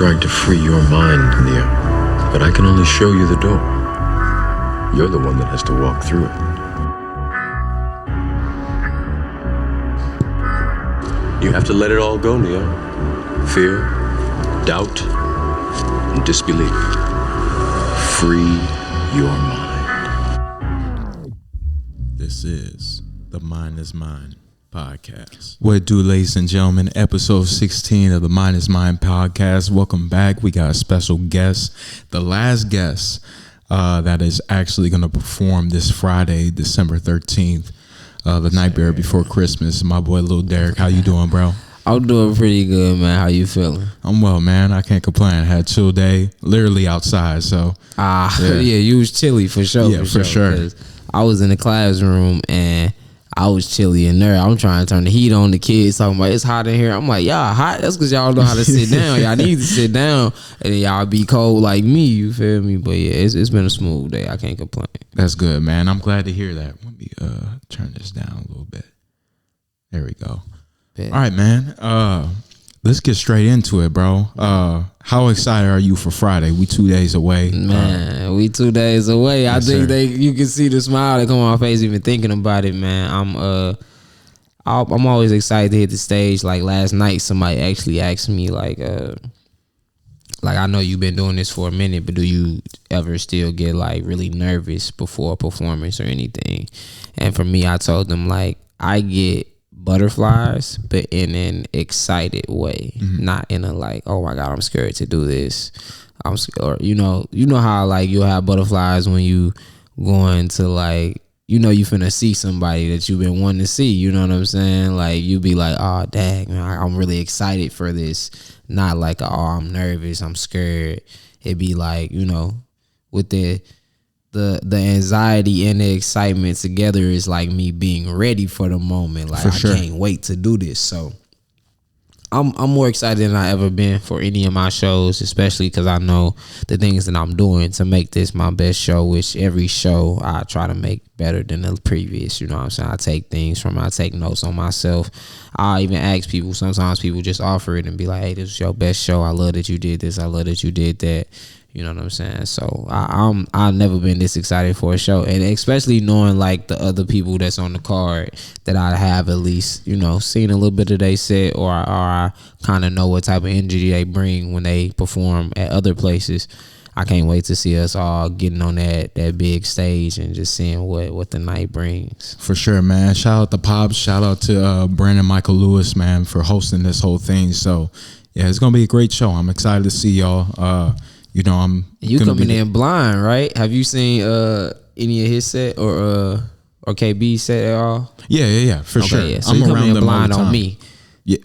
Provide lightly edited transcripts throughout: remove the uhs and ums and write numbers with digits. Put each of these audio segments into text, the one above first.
trying to free your mind, Neo, but I can only show you the door. You're the one that has to walk through it. You have to let it all go, Neo. Fear, doubt, and disbelief. Free your mind. This is the Mind is Mine podcast. What do, ladies and gentlemen? Episode 16 of the Mind is Mine podcast. Welcome back. We got a special guest, the last guest that is actually going to perform this Friday, December 13th, the night before Christmas. My boy Lil Derik. How you doing, bro? I'm doing pretty good, man. How you feeling? I'm well, man. I can't complain. I had a chill day, literally outside. So yeah, you was chilly for sure. Yeah, for sure. 'Cause I was in the classroom and I was chilly in there. I'm trying to turn the heat on. The kids talking about it's hot in here. I'm like, y'all hot? That's because y'all know how to sit down. Y'all need to sit down, and then y'all be cold like me. You feel me? But yeah, it's been a smooth day. I can't complain. That's good, man. I'm glad to hear that. Let me turn this down a little bit. There we go. All right, man. Let's get straight into it, bro. How excited are you for Friday? We 2 days away. Man, we 2 days away. Yes, I think sir. you can see the smile that come on my face even thinking about it, man. I'm always excited to hit the stage. Like last night, somebody actually asked me like I know you've been doing this for a minute, but do you ever still get like really nervous before a performance or anything? And for me, I told them like I get butterflies, but in an excited way, not in a like, oh my God, I'm scared to do this. I'm scared. You know how like you'll have butterflies when you going to like, you finna see somebody that you've been wanting to see. You know what I'm saying? Like you be like, oh dang, man, I'm really excited for this. Not like, oh, I'm nervous, I'm scared. It'd be like, with the anxiety and the excitement together is like me being ready for the moment. Like I can't wait to do this. So I'm more excited than I ever been for any of my shows, especially because I know the things that I'm doing to make this my best show, which every show I try to make better than the previous. You know what I'm saying? I take notes on myself. I even ask people, sometimes people just offer it and be like, hey, this is your best show. I love that you did this. I love that you did that. You know what I'm saying? So I've never been this excited for a show, and especially knowing like the other people that's on the card that I have at least seen a little bit of their set, or I kind of know what type of energy they bring when they perform at other places. I can't wait to see us all getting on that big stage and just seeing what the night brings. For sure, man. Shout out to Pops. Shout out to Brandon Michael Lewis, man, for hosting this whole thing. So yeah, it's gonna be a great show. I'm excited to see y'all. You coming in blind, right? Have you seen any of his set or KB set at all? Yeah, for sure. Yeah. So I'm you coming around in blind on me. Yeah,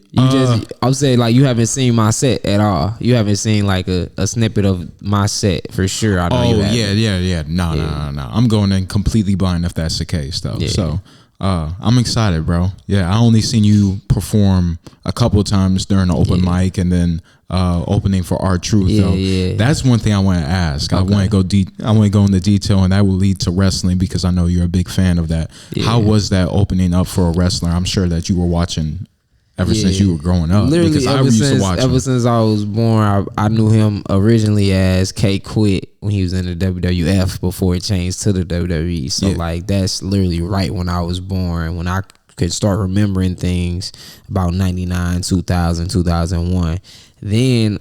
I'm saying like you haven't seen my set at all. You haven't seen like a snippet of my set for sure. I know you haven't. Yeah. No. I'm going in completely blind if that's the case, though. Yeah. So I'm excited, bro. Yeah, I only seen you perform a couple of times during the open mic, and then opening for R-Truth. Though. Yeah. That's one thing I want to ask. Okay. I want to go into detail, and that will lead to wrestling because I know you're a big fan of that. Yeah. How was that opening up for a wrestler? I'm sure that you were watching ever since you were growing up. Literally, because I used to watch him. Ever since I was born, I knew him originally as K Quit when he was in the WWF before it changed to the WWE. So like that's literally right when I was born, when I could start remembering things about 99, 2000, 2001. Then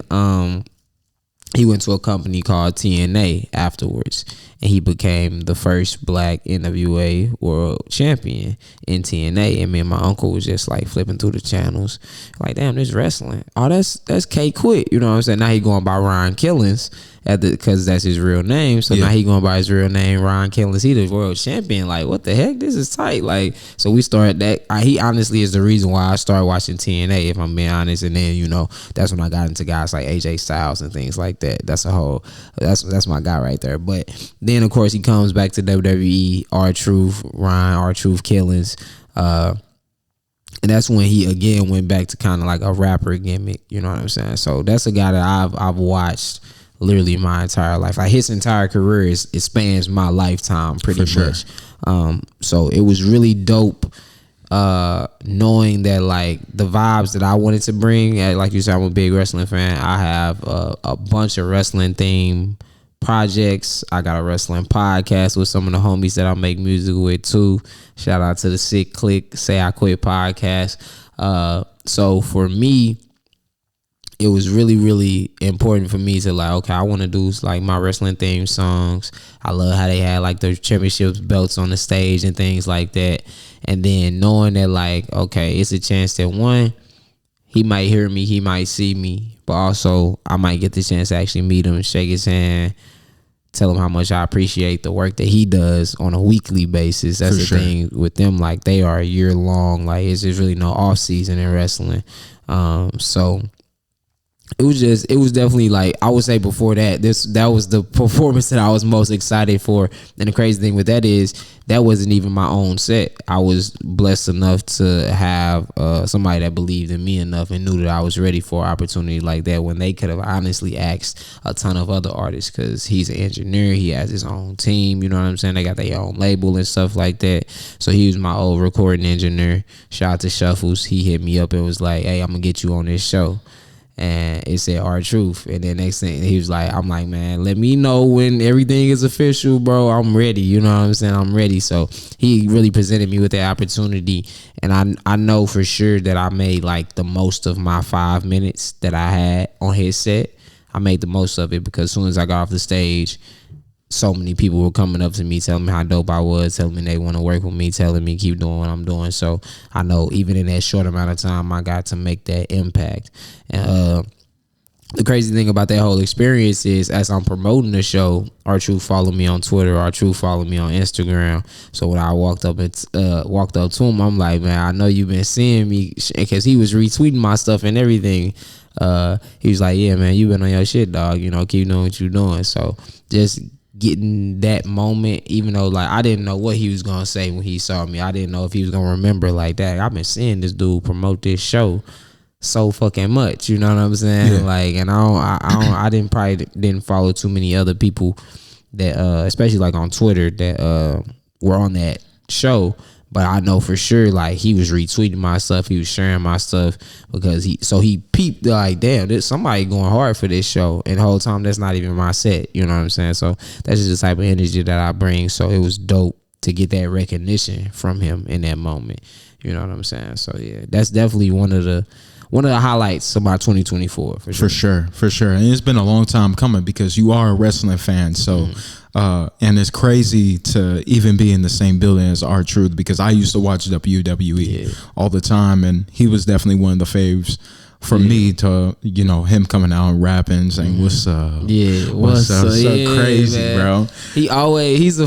he went to a company called TNA afterwards, and he became the first black NWA world champion in TNA. And me and my uncle was just like flipping through the channels, like, damn, this wrestling. Oh, that's K Quit. You know what I'm saying? Now he going by Ryan Killings because that's his real name. So now he going by his real name, Ryan Killings. He the world champion. Like, what the heck? This is tight. Like, so we started that. He honestly is the reason why I started watching TNA, if I'm being honest. And then that's when I got into guys like AJ Styles and things like that. That's my guy right there. But then of course he comes back to WWE, R-Truth Killings, and that's when he again went back to kind of like a rapper gimmick. You know what I'm saying? So that's a guy that I've watched literally my entire life. Like his entire career it spans my lifetime pretty much. So it was really dope knowing that like the vibes that I wanted to bring, like you said, I'm a big wrestling fan. I have a bunch of wrestling themed projects. I got a wrestling podcast with some of the homies that I make music with too. Shout out to the Sick Click Say I Quit podcast. So for me, it was really, really important for me to like, okay, I want to do like my wrestling theme songs. I love how they had like the championships belts on the stage and things like that. And then knowing that like, okay, it's a chance that one, he might hear me, he might see me, but also I might get the chance to actually meet him, shake his hand, tell him how much I appreciate the work that he does on a weekly basis. That's the thing with them, like they are a year long. Like it's just really no off season in wrestling. So it was definitely like, I would say before that, that was the performance that I was most excited for. And the crazy thing with that is that wasn't even my own set. I was blessed enough to have somebody that believed in me enough and knew that I was ready for an opportunity like that when they could have honestly asked a ton of other artists, because he's an engineer, he has his own team, you know what I'm saying? They got their own label and stuff like that. So he was my old recording engineer. Shout out to Shuffles. He hit me up and was like, hey, I'm gonna get you on this show. And it said R-Truth. And then next thing he was like, I'm like, man, let me know when everything is official, bro. I'm ready. You know what I'm saying? I'm ready. So he really presented me with that opportunity. And I know for sure that I made like the most of my 5 minutes that I had on his set. I made the most of it because as soon as I got off the stage, so many people were coming up to me, telling me how dope I was, telling me they want to work with me, telling me keep doing what I'm doing. So I know even in that short amount of time, I got to make that impact. And the crazy thing about that whole experience is, as I'm promoting the show, R-Truth followed me on Twitter, R-Truth followed me on Instagram. So when I walked up to him, I'm like, man, I know you've been seeing me, because he was retweeting my stuff and everything. He was like, yeah, man, you been on your shit, dog. You know, keep doing what you're doing. So just getting that moment, even though like I didn't know what he was gonna say when he saw me. I didn't know if he was gonna remember like that. I've been seeing this dude promote this show so fucking much, you know what I'm saying? Yeah. Like, and I didn't follow too many other people that especially like on Twitter that were on that show. But I know for sure, like, he was retweeting my stuff, he was sharing my stuff, because he peeped like, damn, there's somebody going hard for this show, and the whole time that's not even my set, you know what I'm saying? So that's just the type of energy that I bring. So it was dope to get that recognition from him in that moment, you know what I'm saying? So yeah, that's definitely one of the highlights of my 2024 for sure. For sure. And it's been a long time coming, because you are a wrestling fan. So and it's crazy to even be in the same building as R-Truth, because I used to watch WWE all the time, and he was definitely one of the faves for me to, you know, him coming out and rapping, saying what's up, what's up, so crazy, man. Bro. He's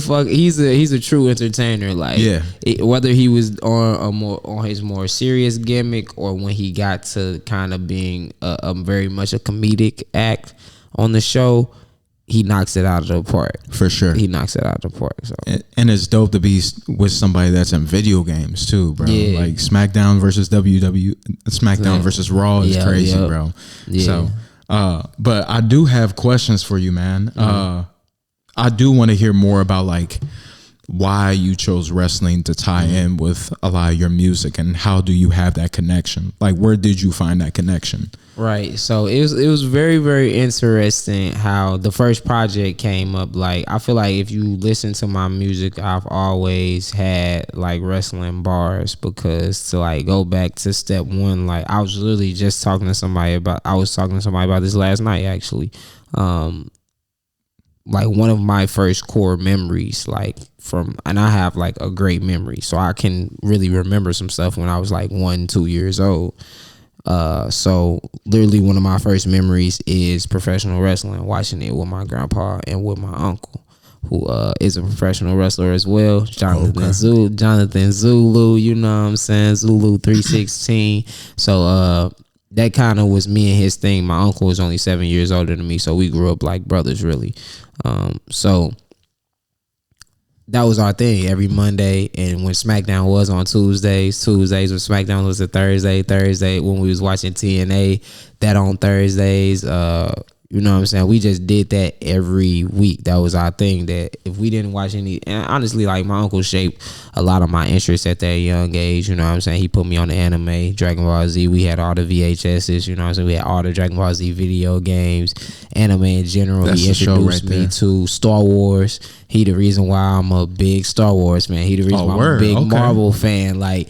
a true entertainer. Like, whether he was on his more serious gimmick, or when he got to kind of being a very much a comedic act on the show, he knocks it out of the park. For sure. He knocks it out of the park. So. And it's dope to be with somebody that's in video games too, bro. Yeah. Like SmackDown versus versus Raw is crazy, bro. Yeah. So, but I do have questions for you, man. I do want to hear more about like why you chose wrestling to tie in with a lot of your music, and how do you have that connection? Like, where did you find that connection? Right. So it was very, very interesting how the first project came up. Like, I feel like if you listen to my music, I've always had like wrestling bars, because to like go back to step one, like I was literally just talking to somebody about this last night, actually. Like one of my first core memories, and I have like a great memory, so I can really remember some stuff when I was like 1-2 years old. So literally one of my first memories is professional wrestling, watching it with my grandpa and with my uncle, who is a professional wrestler as well, Jonathan Zulu, you know what I'm saying, Zulu 316. So that kind of was me and his thing. My uncle was only 7 years older than me, so we grew up like brothers, really. So that was our thing every Monday. And when SmackDown was on Tuesdays when SmackDown was a Thursday when we was watching TNA, that on Thursdays, You know what I'm saying? We just did that every week. That was our thing. That if we didn't watch any, and honestly, like my uncle shaped a lot of my interests at that young age. You know what I'm saying? He put me on the anime, Dragon Ball Z. We had all the VHSs. You know what I'm saying? We had all the Dragon Ball Z video games, anime in general. That's he introduced me to Star Wars. He the reason why I'm a big Star Wars fan. He the reason why I'm a big Marvel fan. Like,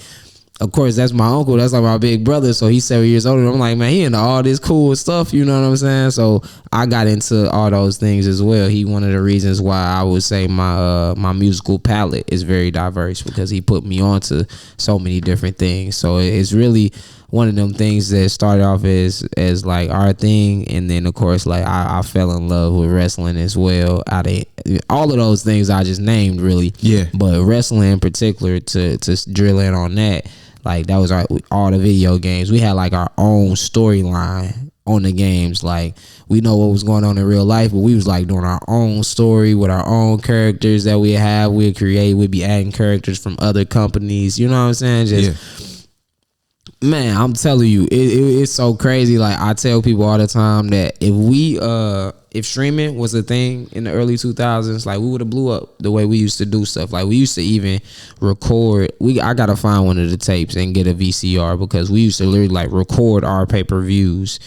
of course, that's my uncle. That's like my big brother. So he's 7 years older. I'm like, man, he into all this cool stuff. You know what I'm saying? So I got into all those things as well. He one of the reasons why I would say my musical palette is very diverse, because he put me on to so many different things. So it's really one of them things that started off as like our thing, and then of course like I fell in love with wrestling as well. Out of all of those things I just named, really, yeah. But wrestling in particular, to drill in on that. Like that was all the video games. We had like our own storyline on the games. Like we know what was going on in real life, but we was like doing our own story with our own characters that we have. We'd create. We'd be adding characters from other companies. You know what I'm saying? Just man, I'm telling you, it's so crazy. Like I tell people all the time that if streaming was a thing in the early 2000s, like we would have blew up the way we used to do stuff. Like we used to even record. I gotta find one of the tapes and get a VCR, because we used to literally like record our pay-per-views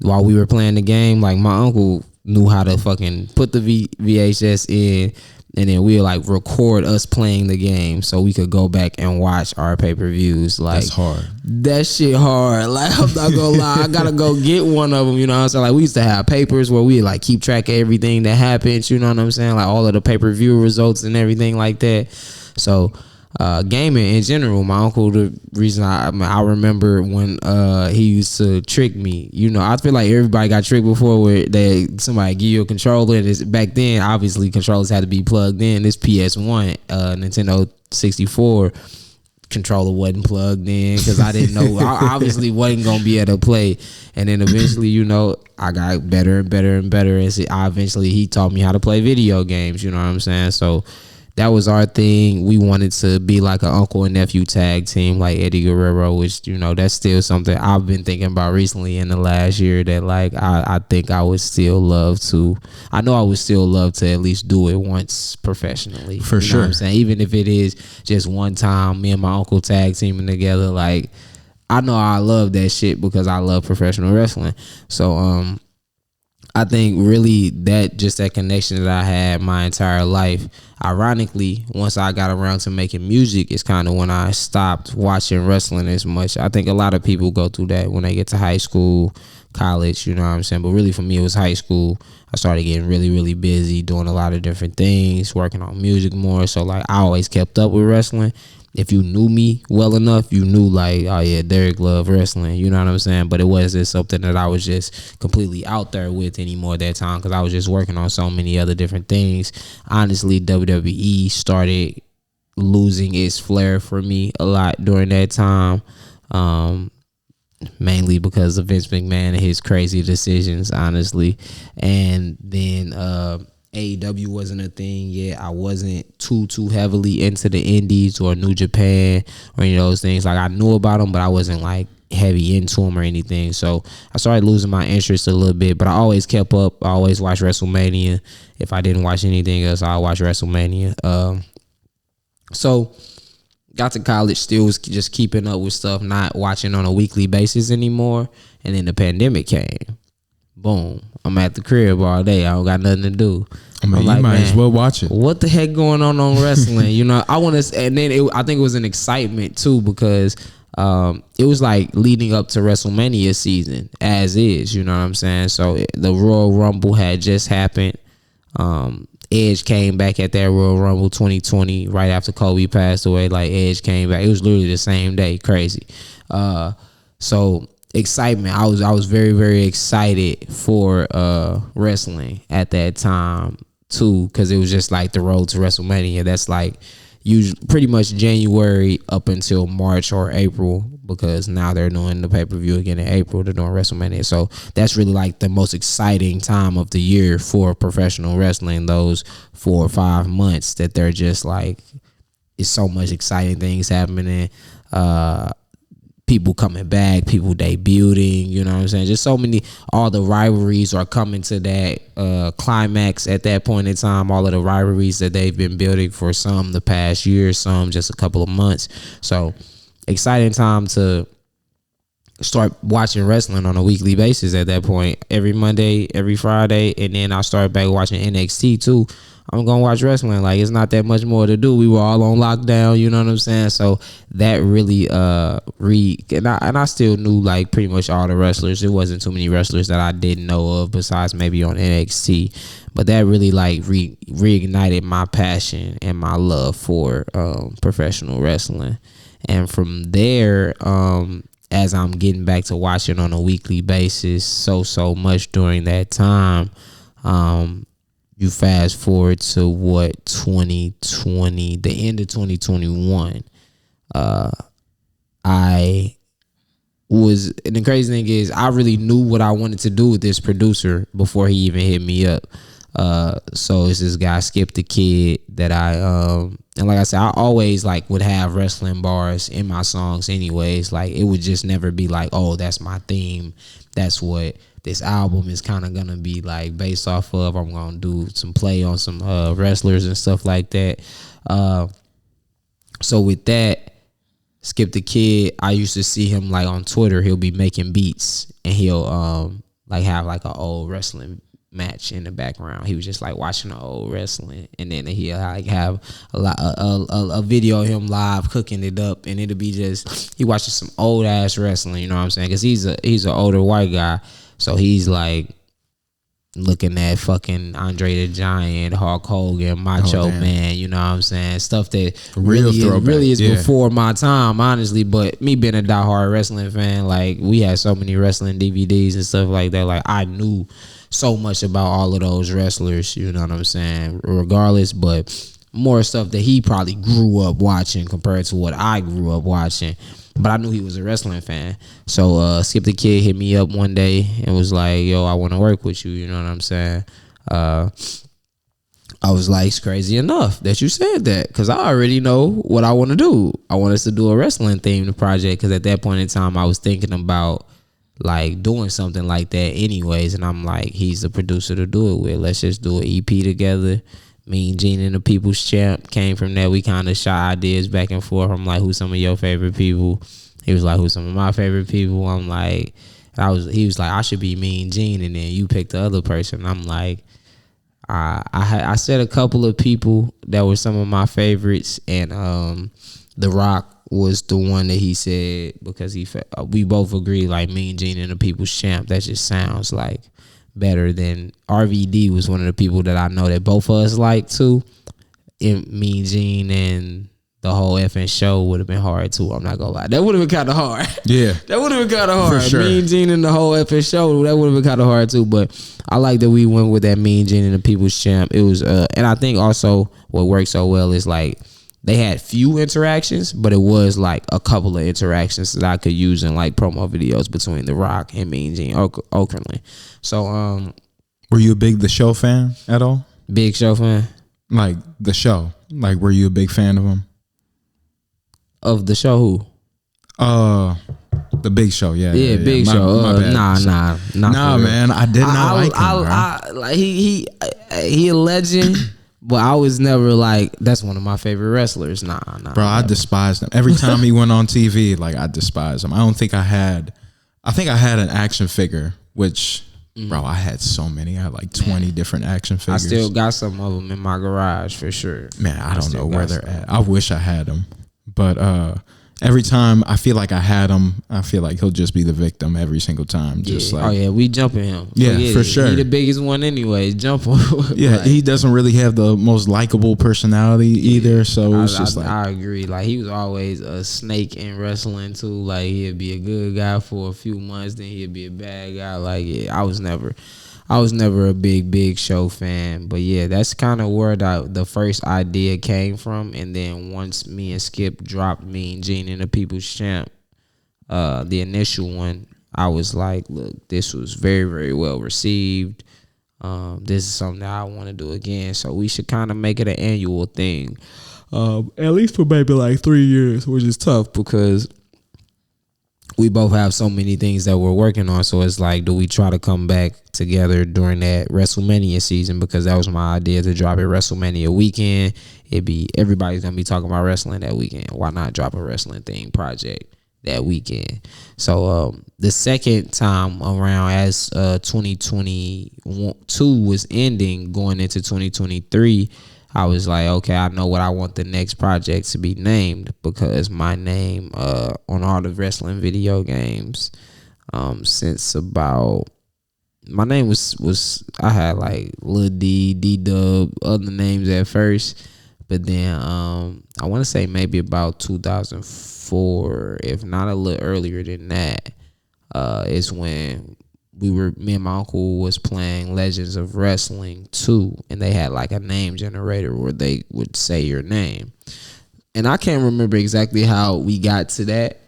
while we were playing the game. Like my uncle knew how to fucking put the VHS in, and then we'd like record us playing the game so we could go back and watch our pay-per-views. Like that's hard. That shit hard. Like I'm not gonna lie, I gotta go get one of them. You know what I'm saying? Like we used to have papers where we like keep track of everything that happens. You know what I'm saying? Like all of the pay-per-view results and everything like that. So gaming in general, my uncle, the reason I remember when he used to trick me. You know, I feel like everybody got tricked before, where somebody give you a controller, and back then obviously controllers had to be plugged in. This PS1 Nintendo 64 controller wasn't plugged in, because I didn't know. I obviously wasn't gonna be able to play. And then eventually, you know, I got better and better and better, and he taught me how to play video games. You know what I'm saying? So that was our thing. We wanted to be like an uncle and nephew tag team, like Eddie Guerrero, which, you know, that's still something I've been thinking about recently in the last year, that like I think I would still love to. I know I would still love to at least do it once professionally. For sure. Know what I'm saying? Even if it is just one time, me and my uncle tag teaming together, like I know I love that shit because I love professional wrestling. So I think really that connection that I had my entire life. Ironically, once I got around to making music, is kind of when I stopped watching wrestling as much. I think a lot of people go through that when they get to high school, college, you know what I'm saying? But really for me, it was high school. I started getting really, really busy, doing a lot of different things, working on music more. So like I always kept up with wrestling. If you knew me well enough, you knew like, oh yeah, Derik loved wrestling. You know what I'm saying? But it wasn't something that I was just completely out there with anymore at that time, because I was just working on so many other different things. Honestly, WWE started losing its flair for me a lot during that time, mainly because of Vince McMahon and his crazy decisions, honestly. And then AEW wasn't a thing yet. I wasn't too heavily into the indies or New Japan or any of those things. Like I knew about them, but I wasn't like heavy into them or anything. So I started losing my interest a little bit, but I always kept up. I always watched WrestleMania. If I didn't watch anything else, I'll watch WrestleMania. So got to college, still was just keeping up with stuff, not watching on a weekly basis anymore. And then the pandemic came. Boom. I'm at the crib all day. I don't got nothing to do. I mean, you might as well watch it. What the heck going on wrestling? You know, I want to, and then I think it was an excitement too, because it was like leading up to WrestleMania season as is. You know what I'm saying? So the Royal Rumble had just happened. Edge came back at that Royal Rumble 2020 right after Kobe passed away. Like Edge came back. It was literally the same day. Crazy. So excitement. I was very, very excited for wrestling at that time too, because it was just like the road to WrestleMania. That's like usually pretty much January up until March or April, because now they're doing the pay-per-view again in April. They're doing WrestleMania. So that's really like the most exciting time of the year for professional wrestling, those 4 or 5 months that they're just like, it's so much exciting things happening. people coming back, people debuting, you know what I'm saying? Just so many, all the rivalries are coming to that climax at that point in time. All of the rivalries that they've been building for some the past year, some just a couple of months. So exciting time to start watching wrestling on a weekly basis at that point. Every Monday, every Friday, and then I started back watching NXT too. I'm gonna watch wrestling. Like, it's not that much more to do. We were all on lockdown, you know what I'm saying? So that really and I still knew like pretty much all the wrestlers. It wasn't too many wrestlers that I didn't know of besides maybe on NXT. But that really like reignited my passion and my love for professional wrestling. And from there, as I'm getting back to watching on a weekly basis so much during that time, you fast forward to 2020, the end of 2021. And the crazy thing is, I really knew what I wanted to do with this producer before he even hit me up. So it's this guy, Skip the Kid, that and like I said, I always like would have wrestling bars in my songs anyways. Like, it would just never be like, oh, that's my theme. That's what this album is kind of gonna be like based off of. I'm gonna do some play on some wrestlers and stuff like that. So with that, Skip the Kid, I used to see him like on Twitter. He'll be making beats and he'll like have like an old wrestling match in the background. He was just like watching the old wrestling, and then he'll like have a video of him live cooking it up, and it'll be just he watches some old ass wrestling. You know what I'm saying? Because he's an older white guy, so he's like looking at fucking Andre the Giant, Hulk Hogan, Macho Man. You know what I'm saying? Stuff that really is before my time, honestly. But me being a diehard wrestling fan, like, we had so many wrestling DVDs and stuff like that. Like, I knew so much about all of those wrestlers, you know what I'm saying, regardless, but more stuff that he probably grew up watching compared to what I grew up watching. But I knew he was a wrestling fan. So Skip the Kid hit me up one day and was like, yo, I want to work with you, you know what I'm saying? I was like, it's crazy enough that you said that, because I already know what I want to do. I want us to do a wrestling themed project, because at that point in time I was thinking about like doing something like that anyways, and I'm like, he's the producer to do it with. Let's just do an EP together. Mean Gene and the People's Champ came from that. We kind of shot ideas back and forth. I'm like, who's some of your favorite people? He was like, who's some of my favorite people? I'm like, he was like, I should be Mean Gene, and then you pick the other person. I'm like, I said a couple of people that were some of my favorites, and The Rock was the one that he said, because we both agree like Mean Gene and the People's Champ, that just sounds like better than RVD. Was one of the people that I know that both of us like too. And Mean Gene and the whole effing show would have been hard too. I'm not gonna lie, that would have been kind of hard. Yeah, that would have been kind of hard. For sure. Mean Gene and the whole effing show, that would have been kind of hard too. But I like that we went with that Mean Gene and the People's Champ. It was, and I think also what worked so well is like, they had few interactions, but it was like a couple of interactions that I could use in like promo videos between The Rock and Mean Gene Okerlund. So, were you a big The Show fan at all? Big Show fan? Like The Show. Like, were you a big fan of him? Of The Show who? The Big Show, yeah. Big Show. My bad. Nah, man. I did not like him, like he a legend. But I was never like, that's one of my favorite wrestlers. Nah. Bro, I despised him. Every time he went on TV, like, I despised him. I think I had an action figure, which, bro, I had so many. I had like 20 different action figures. I still got some of them in my garage for sure. Man, I don't know where they're at. I wish I had them. But every time I feel like I had him, I feel like he'll just be the victim every single time. Just like, oh yeah, we jumping him. Yeah, for sure. He the biggest one anyway. Jump him. Yeah, like, he doesn't really have the most likable personality either. So it's just like, I agree. Like, he was always a snake in wrestling too. Like, he'd be a good guy for a few months, then he'd be a bad guy. Like, yeah, I was never a big Show fan, but yeah, that's kind of where the first idea came from. And then once me and Skip dropped Mean Gene and the People's Champ, the initial one, I was like, look, this was very, very well received. This is something that I want to do again, so we should kind of make it an annual thing, at least for maybe like 3 years, which is tough because we both have so many things that we're working on. So it's like, do we try to come back together during that WrestleMania season? Because that was my idea, to drop it WrestleMania weekend. Everybody's gonna be talking about wrestling that weekend. Why not drop a wrestling themed project that weekend? So the second time around, as 2022 was ending, going into 2023, I was like, okay, I know what I want the next project to be named, because my name on all the wrestling video games since about, my name was I had like Lil D-Dub, other names at first, but then I want to say maybe about 2004, if not a little earlier than that, is when me and my uncle was playing Legends of Wrestling 2, and they had like a name generator where they would say your name. And I can't remember exactly how we got to that,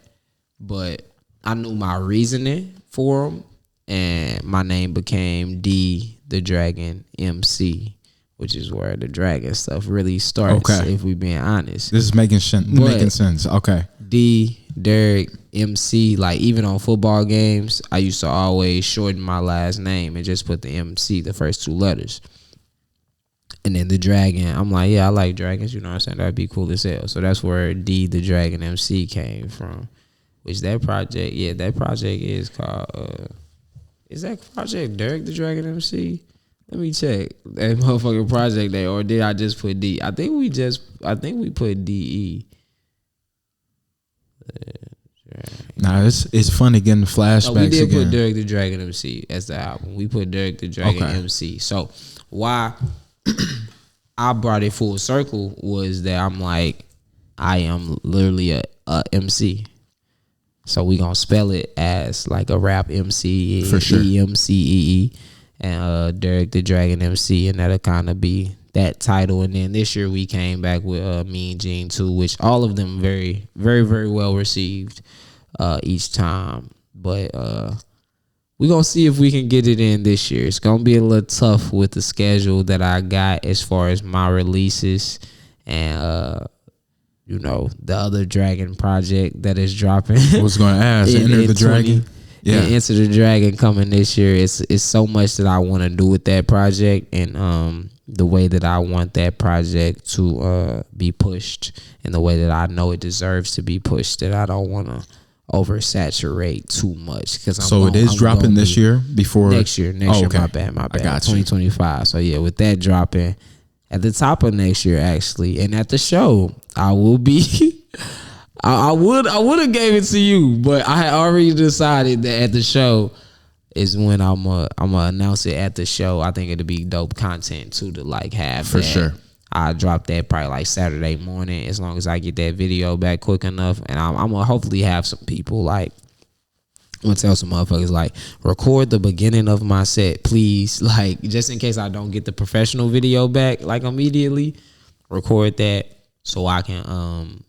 but I knew my reasoning for them, and my name became D the Dragon MC, which is where the dragon stuff really starts, if we being honest. This is making sense. Okay. D Derik MC, like even on football games, I used to always shorten my last name and just put the MC, the first two letters. And then the dragon, I'm like, yeah, I like dragons, you know what I'm saying? That'd be cool as hell. So that's where D the Dragon MC came from. Which that project is called is that project Derik the Dragon MC? Let me check that motherfucking project there, or did I just put D? I think we put DE. Nah, it's funny getting the flashbacks. No, we did again. put Derik the Dragon MC as the album. We put Derik the Dragon MC. So why I brought it full circle was that I'm like, I am literally a MC. So we gonna spell it as like a rap MC, for sure, EMCEE, and Derik the Dragon MC, and that'll kind of be that title. And then this year we came back with Mean Gene 2, which all of them very, very, very well received each time. But we're going to see if we can get it in this year. It's going to be a little tough with the schedule that I got as far as my releases and, the other Dragon project that is dropping. I was going to ask, Enter the Dragon. Yeah, Enter the Dragon coming this year. It's so much that I want to do with that project, and the way that I want that project to be pushed, and the way that I know it deserves to be pushed, that I don't want to oversaturate too much. So it is dropping this year before next year. Okay. My bad. I got 2025. So yeah, with that dropping at the top of next year, actually, and at the show, I will be. I would have gave it to you, but I had already decided that at the show is when I'm gonna announce it at the show. I think it'll be dope content too to like have for that. Sure. I drop that probably like Saturday morning, as long as I get that video back quick enough, and I'm gonna hopefully have some people like, I'm gonna tell some motherfuckers like, record the beginning of my set, please, like just in case I don't get the professional video back like immediately. Record that so I can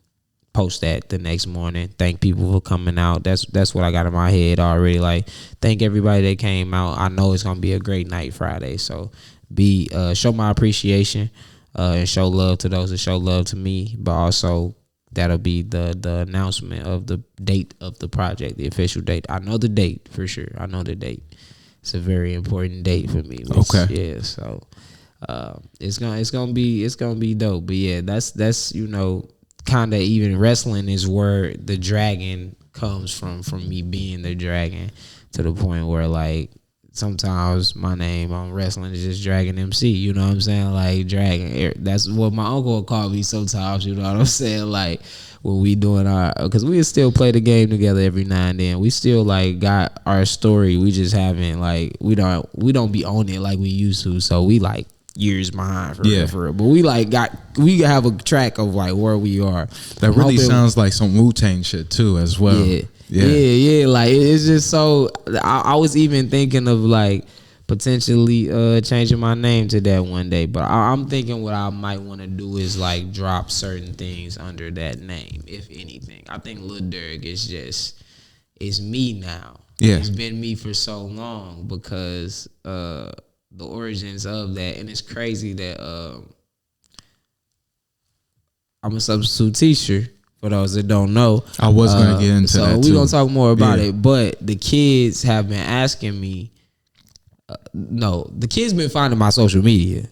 post that the next morning. Thank people for coming out. That's what I got in my head already. Like, thank everybody that came out. I know it's gonna be a great night Friday. So show my appreciation and show love to those that show love to me. But also that'll be the announcement of the date of the project, the official date. I know the date for sure. I know the date. It's a very important date for me. Yeah. So it's gonna be dope. But yeah, that's kind of, even wrestling is where the dragon comes from me being the dragon, to the point where like sometimes my name on wrestling is just Dragon MC, you know what I'm saying? Like Dragon, that's what my uncle would call me sometimes, you know what I'm saying? Like when we doing because we still play the game together every now and then. We still like got our story. We just haven't like, we don't be on it like we used to. So we like years behind for real. But we have a track of like where we are. That really sounds like some Wu-Tang shit too as well. Yeah. Like it's just so. I was even thinking of like potentially changing my name to that one day. But I'm thinking what I might want to do is like drop certain things under that name, if anything. I think Lil Derik is me now. Yeah, it's been me for so long because the origins of that, and it's crazy that I'm a substitute teacher. For those that don't know, I was gonna get into that. So we're gonna talk more about Yeah. it. But the kids have been asking me. No, the kids been finding my social media.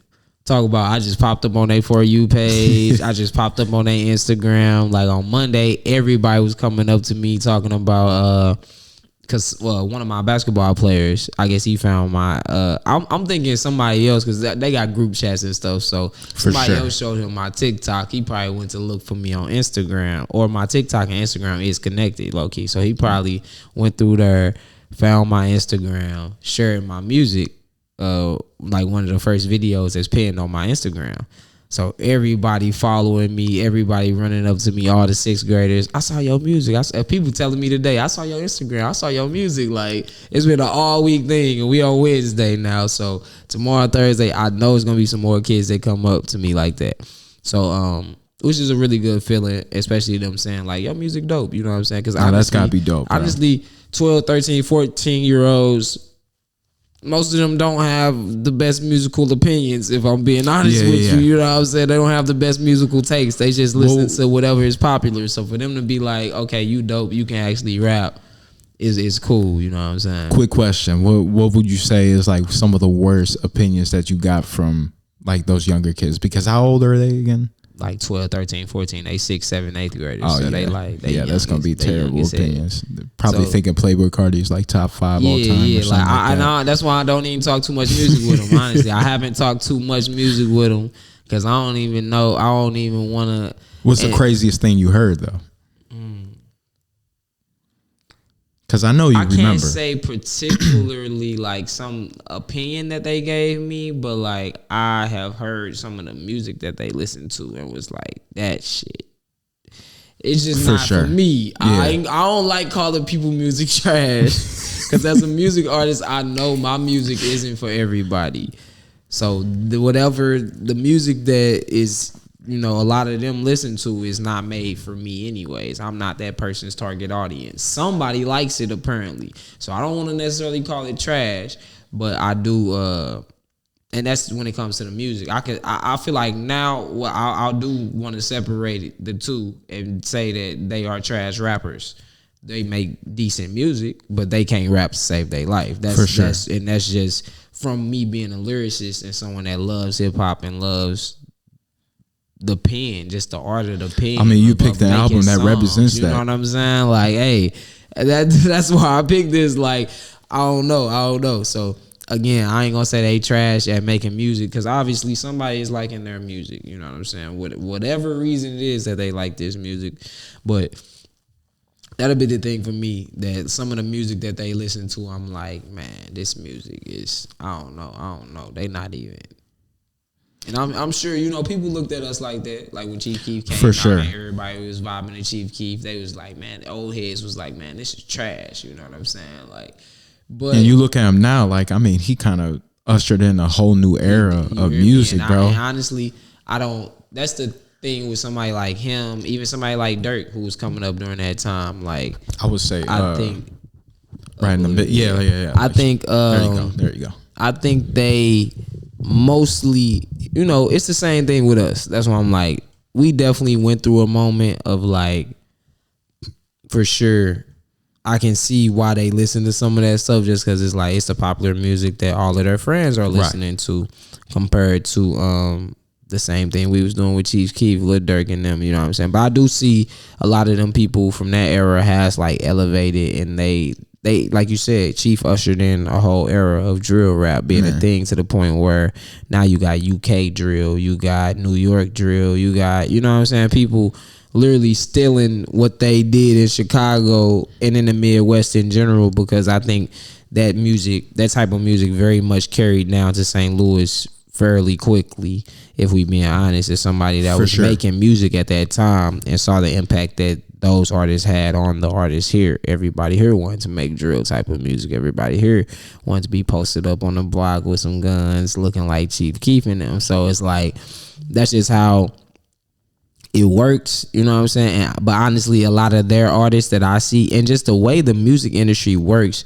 Talk about I just popped up on their For You page. I just popped up on their Instagram. Like on Monday, everybody was coming up to me talking about because one of my basketball players, I guess he found my I'm thinking somebody else because they got group chats and stuff. So somebody else showed him my TikTok. He probably went to look for me on Instagram, or my TikTok and Instagram is connected low key. So he probably went through there, found my Instagram, shared my music. Like one of the first videos that's pinned on my Instagram. So everybody following me, everybody running up to me, all the 6th graders. I saw your music. People telling me today, I saw your Instagram. I saw your music. Like, it's been an all week thing, and we on Wednesday now. So tomorrow, Thursday, I know it's gonna be some more kids that come up to me like that. So which is a really good feeling, especially them saying like, your music dope. You know what I'm saying? Because that's gotta be dope. Bro. Honestly, 12, 13, 14-year-olds. Most of them don't have the best musical opinions, if I'm being honest with you. You know what I'm saying? They don't have the best musical takes. They just listen to whatever is popular. So for them to be like, okay, you dope, you can actually rap, is cool. You know what I'm saying? Quick question. What would you say is like some of the worst opinions that you got from like those younger kids? Because how old are they again? Like 12, 13, 14, they 6th, 7th, 8th graders. Oh, so yeah. That's gonna be terrible opinions. Probably thinking Playboy Cardi's like top 5 all time. Yeah, or something like that. that's why I don't even talk too much music with them. Honestly, I haven't talked too much music with them because I don't even know. I don't even want to. What's the craziest thing you heard though? Because I know you remember. I can't say particularly like some opinion that they gave me, but like I have heard some of the music that they listened to and was like, that shit. It's just not for me. Yeah. I don't like calling people music trash because as a music artist, I know my music isn't for everybody. So whatever the music that is, you know, a lot of them listen to is not made for me anyways. I'm not that person's target audience. Somebody likes it apparently. So I don't want to necessarily call it trash, but I do and that's when it comes to the music. I feel like now I do want to separate the two and say that they are trash rappers. They make decent music, but they can't rap to save their life. That's for sure. That's just from me being a lyricist and someone that loves hip hop and loves the pen, just the art of the pen. I mean, you picked the album that represents that. You know what I'm saying? Like, hey, that's why I picked this. Like, I don't know. So again, I ain't gonna say they trash at making music because obviously somebody is liking their music. You know what I'm saying? Whatever reason it is that they like this music, but that'll be the thing for me, that some of the music that they listen to, I'm like, man, this music is, I don't know. They not even. And I'm sure, you know, people looked at us like that. Like when Chief Keef came out and everybody was vibing to Chief Keef, they was like, man, the old heads was like, man, this is trash. You know what I'm saying? Like, but and you look at him now, like, I mean, he kind of ushered in a whole new era of music, bro. And honestly, I don't, that's the thing with somebody like him, even somebody like Dirk who was coming up during that time. Like, I would say, I think, right in the bit, yeah. I think, there you go. I think they mostly, you know, it's the same thing with us. That's why I'm like, we definitely went through a moment of like, for sure, I can see why they listen to some of that stuff just because it's like, it's the popular music that all of their friends are listening to compared to the same thing we was doing with Chief Keef, Lil Derik and them, you know what I'm saying? But I do see a lot of them people from that era has like elevated, and they like you said, Chief ushered in a whole era of drill rap being a thing, to the point where now you got UK drill, you got New York drill, you got, you know what I'm saying, people literally stealing what they did in Chicago and in the Midwest in general, because I think that music, that type of music very much carried down to St. Louis fairly quickly, if we being honest, as somebody that was making music at that time and saw the impact that those artists had on the artists here. Everybody here wanted to make drill type of music. Everybody here wanted to be posted up on the block with some guns looking like Chief Keef and them. So it's like, that's just how it works, you know what I'm saying? But honestly, a lot of their artists that I see, and just the way the music industry works,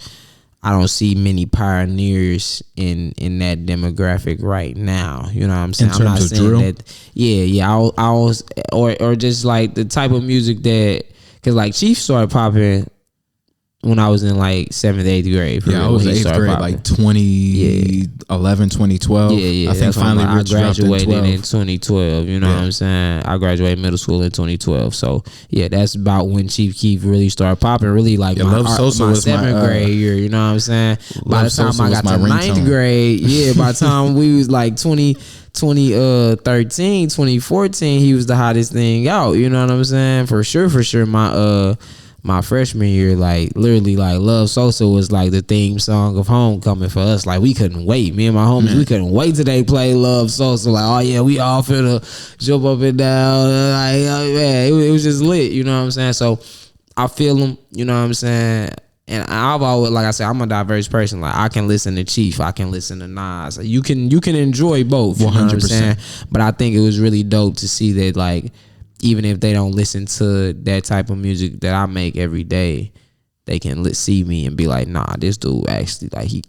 I don't see many pioneers in that demographic right now. You know what I'm saying? In terms I'm not of saying drill? that. Yeah. I was or just like the type of music that, because like Chief started popping when I was in like 7th, 8th grade. Yeah, I was 8th grade, popping. like 2011, 2012. Yeah. I think finally I Rich dropped in graduated 12. in 2012. You know what I'm saying? I graduated middle school in 2012. So yeah, that's about when Chief Keef really started popping. Really like Love Sosa my was my, 7th grade year. You know what I'm saying? By the time Sosa I was got my to 9th ringtone. grade, by the time we was like 2013, 2014, he was the hottest thing out. You know what I'm saying? For sure. My freshman year, like literally, like Love Sosa was like the theme song of homecoming for us. Like we couldn't wait. Me and my homies, we couldn't wait till they play Love Sosa. Like, oh yeah, we all finna jump up and down. Like, man, it was just lit. You know what I'm saying? So I feel them. You know what I'm saying? And I've always, like I said, I'm a diverse person. Like I can listen to Chief, I can listen to Nas. You can enjoy both. You know what I'm saying? But I think it was really dope to see that, like, even if they don't listen to that type of music that I make every day, they can see me and be like, nah, this dude actually, like, he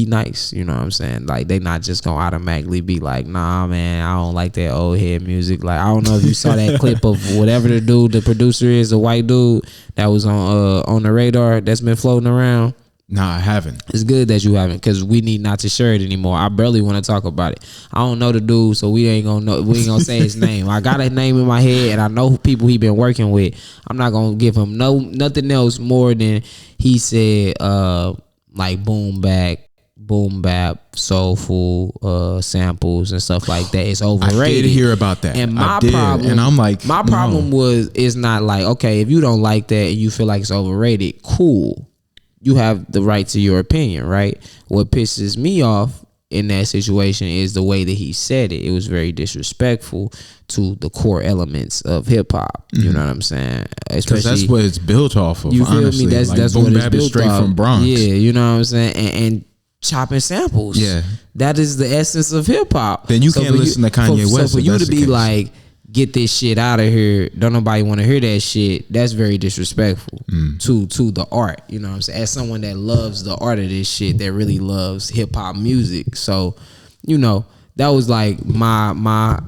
nice. You know what I'm saying? Like, they not just gonna automatically be like, nah, man, I don't like that old head music. Like, I don't know if you saw that clip of whatever the producer is, a white dude that was on the radar that's been floating around. Nah, I haven't. It's good that you haven't, because we need not to share it anymore. I barely want to talk about it. I don't know the dude, so we ain't gonna say his name. I got his name in my head, and I know people he been working with. I'm not gonna give him nothing else more than he said, like boom bap, soulful samples and stuff like that. It's overrated. I did hear about that. And and I'm like, my problem is not like, okay, if you don't like that and you feel like it's overrated, cool. You have the right to your opinion, right? What pisses me off in that situation is the way that he said it. It was very disrespectful to the core elements of hip hop. You know what I'm saying? because that's what it's built off of. You feel honestly. me? That's like, that's boom what it's bap built is straight off. from Bronx. Yeah, you know what I'm saying? And chopping samples. Yeah. That is the essence of hip hop. Then you can't listen to Kanye West. So for if you that's to the be case. like, get this shit out of here, don't nobody want to hear that shit, that's very disrespectful to the art. You know what I'm saying? As someone that loves the art of this shit, that really loves hip hop music. So, you know, that was like I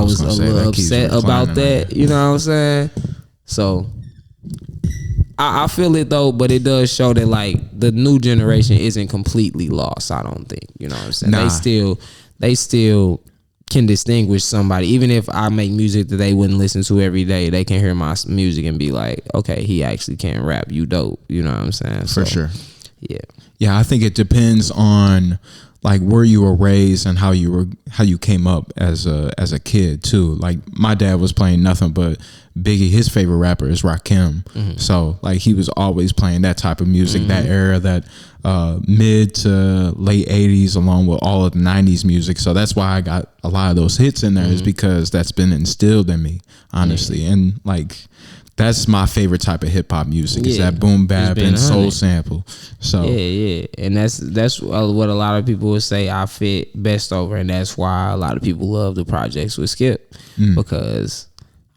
was a little upset about that. You know what I'm saying? So I feel it though, but it does show that like the new generation isn't completely lost. I don't think. You know what I'm saying? Nah. They still can distinguish somebody. Even if I make music that they wouldn't listen to every day, they can hear my music and be like, okay, he actually can rap. You dope. You know what I'm saying? For sure. Yeah. I think it depends on like where you were raised and how you came up as a kid too. Like my dad was playing nothing but Biggie. His favorite rapper is Rakim. So like he was always playing that type of music, that era, that mid to late 80s, along with all of the 90s music. So that's why I got a lot of those hits in there, is because that's been instilled in me, honestly. And like that's my favorite type of hip hop music, is that boom bap and soul sample. So yeah, and that's what a lot of people would say I fit best over, and that's why a lot of people love the projects with Skip, because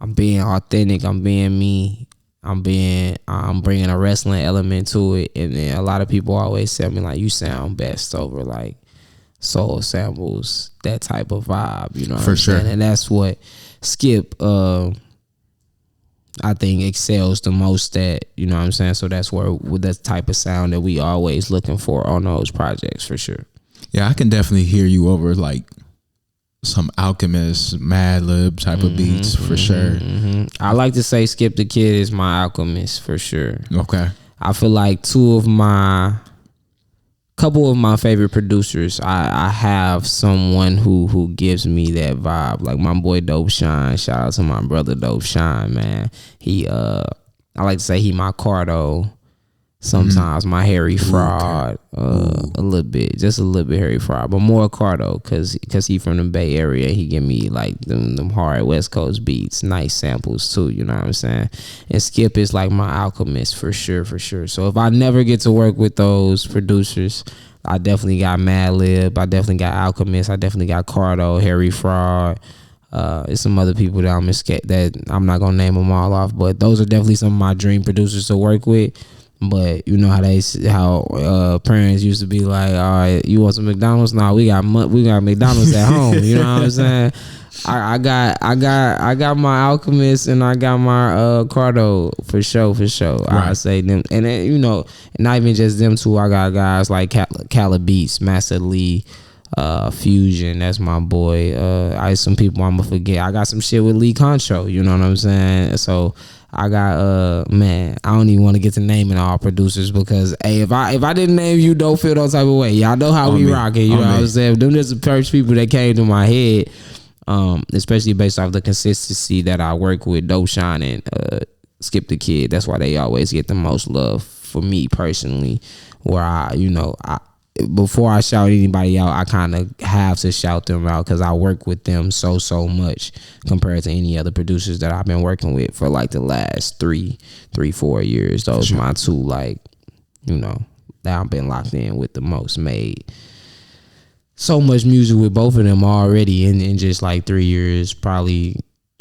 I'm being authentic, I'm being me, I'm bringing a wrestling element to it, and then a lot of people always tell me like, you sound best over like soul samples, that type of vibe. You know what I'm saying? And that's what Skip I think excels the most at, you know what I'm saying? So that's where, with that type of sound that we always looking for on those projects, for sure. Yeah, I can definitely hear you over like some Alchemist, Madlib type of beats, for sure. I like to say Skip the Kid is my Alchemist, for sure. Okay. I feel like couple of my favorite producers, I have someone who gives me that vibe. Like my boy Dope Shine. Shout out to my brother Dope Shine, man. He I like to say he my Cardo. Sometimes my Harry Fraud, a little bit Harry Fraud, but more Cardo, cause he from the Bay Area. He give me like them hard West Coast beats, nice samples too. You know what I'm saying? And Skip is like my Alchemist, for sure. So if I never get to work with those producers, I definitely got Madlib, I definitely got Alchemist, I definitely got Cardo, Harry Fraud. There's some other people that I'm not gonna name them all off, but those are definitely some of my dream producers to work with. But you know how parents used to be like, all right, you want some McDonald's? Nah, we got McDonald's at home. You know what I'm saying? I got my Alchemist and I got my Cardo for sure. Right. I say them, and then, you know, not even just them two. I got guys like Cali Beats, Master Lee, Fusion. That's my boy. Some people I'ma forget. I got some shit with Lee Concho. You know what I'm saying? So I got man, I don't even want to get to naming all producers because hey, if I didn't name you, don't feel no type of way. Y'all know how we rocking. You know what I'm saying? Them just the first people that came to my head. Especially based off the consistency that I work with Dope Shine and Skip the Kid. That's why they always get the most love for me personally. Where I before I shout anybody out, I kind of have to shout them out because I work with them so much compared to any other producers that I've been working with for like the last 3-4 years. Those are my two, like, you know, that I've been locked in with the most. Made so much music with both of them already in just like 3 years, probably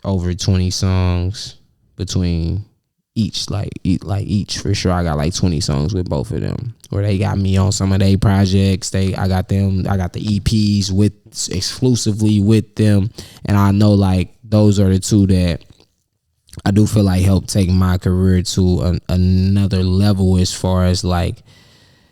over 20 songs between each, like each for sure. I got like 20 songs with both of them where they got me on some of their projects. I got the EPs exclusively with them, and I know like those are the two that I do feel like helped take my career to another level as far as like,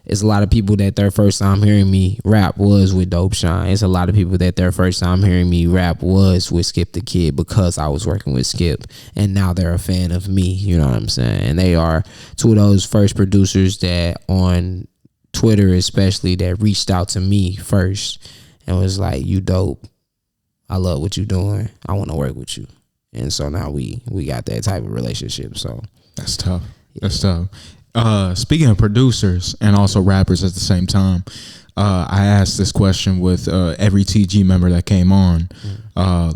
it's a lot of people that their first time hearing me rap was with Dope Shine. It's a lot of people that their first time hearing me rap was with Skip the Kid because I was working with Skip, and now they're a fan of me. You know what I'm saying? And they are two of those first producers that on Twitter especially that reached out to me first and was like, you dope. I love what you're doing. I want to work with you. And so now we got that type of relationship. So that's tough. Yeah. That's tough. Speaking of producers and also rappers at the same time, I asked this question with every TG member that came on,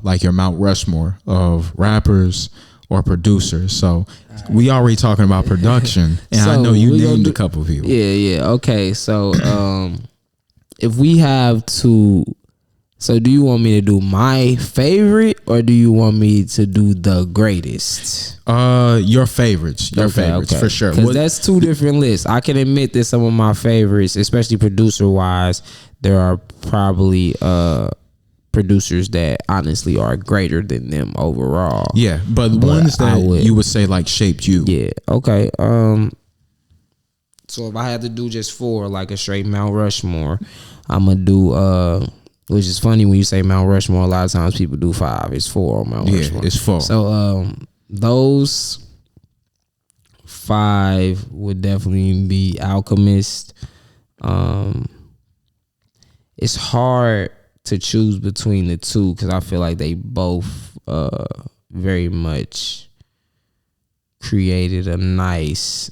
like your Mount Rushmore of rappers or producers. So we already talking about production, and so I know you named a couple of people. Yeah. Okay, so if we have to, so do you want me to do my favorite or do you want me to do the greatest? Your favorites. Okay. For sure. Because that's two different lists. I can admit that some of my favorites, especially producer wise, there are probably producers that honestly are greater than them overall. Yeah, but ones that you would say like shaped you. Yeah. Okay. So if I had to do just 4, like a straight Mount Rushmore, I'm gonna do which is funny when you say Mount Rushmore, a lot of times people do 5. It's 4 on Mount Rushmore. Yeah, it's 4. So those 5 would definitely be Alchemist. It's hard to choose between the two because I feel like they both very much created a nice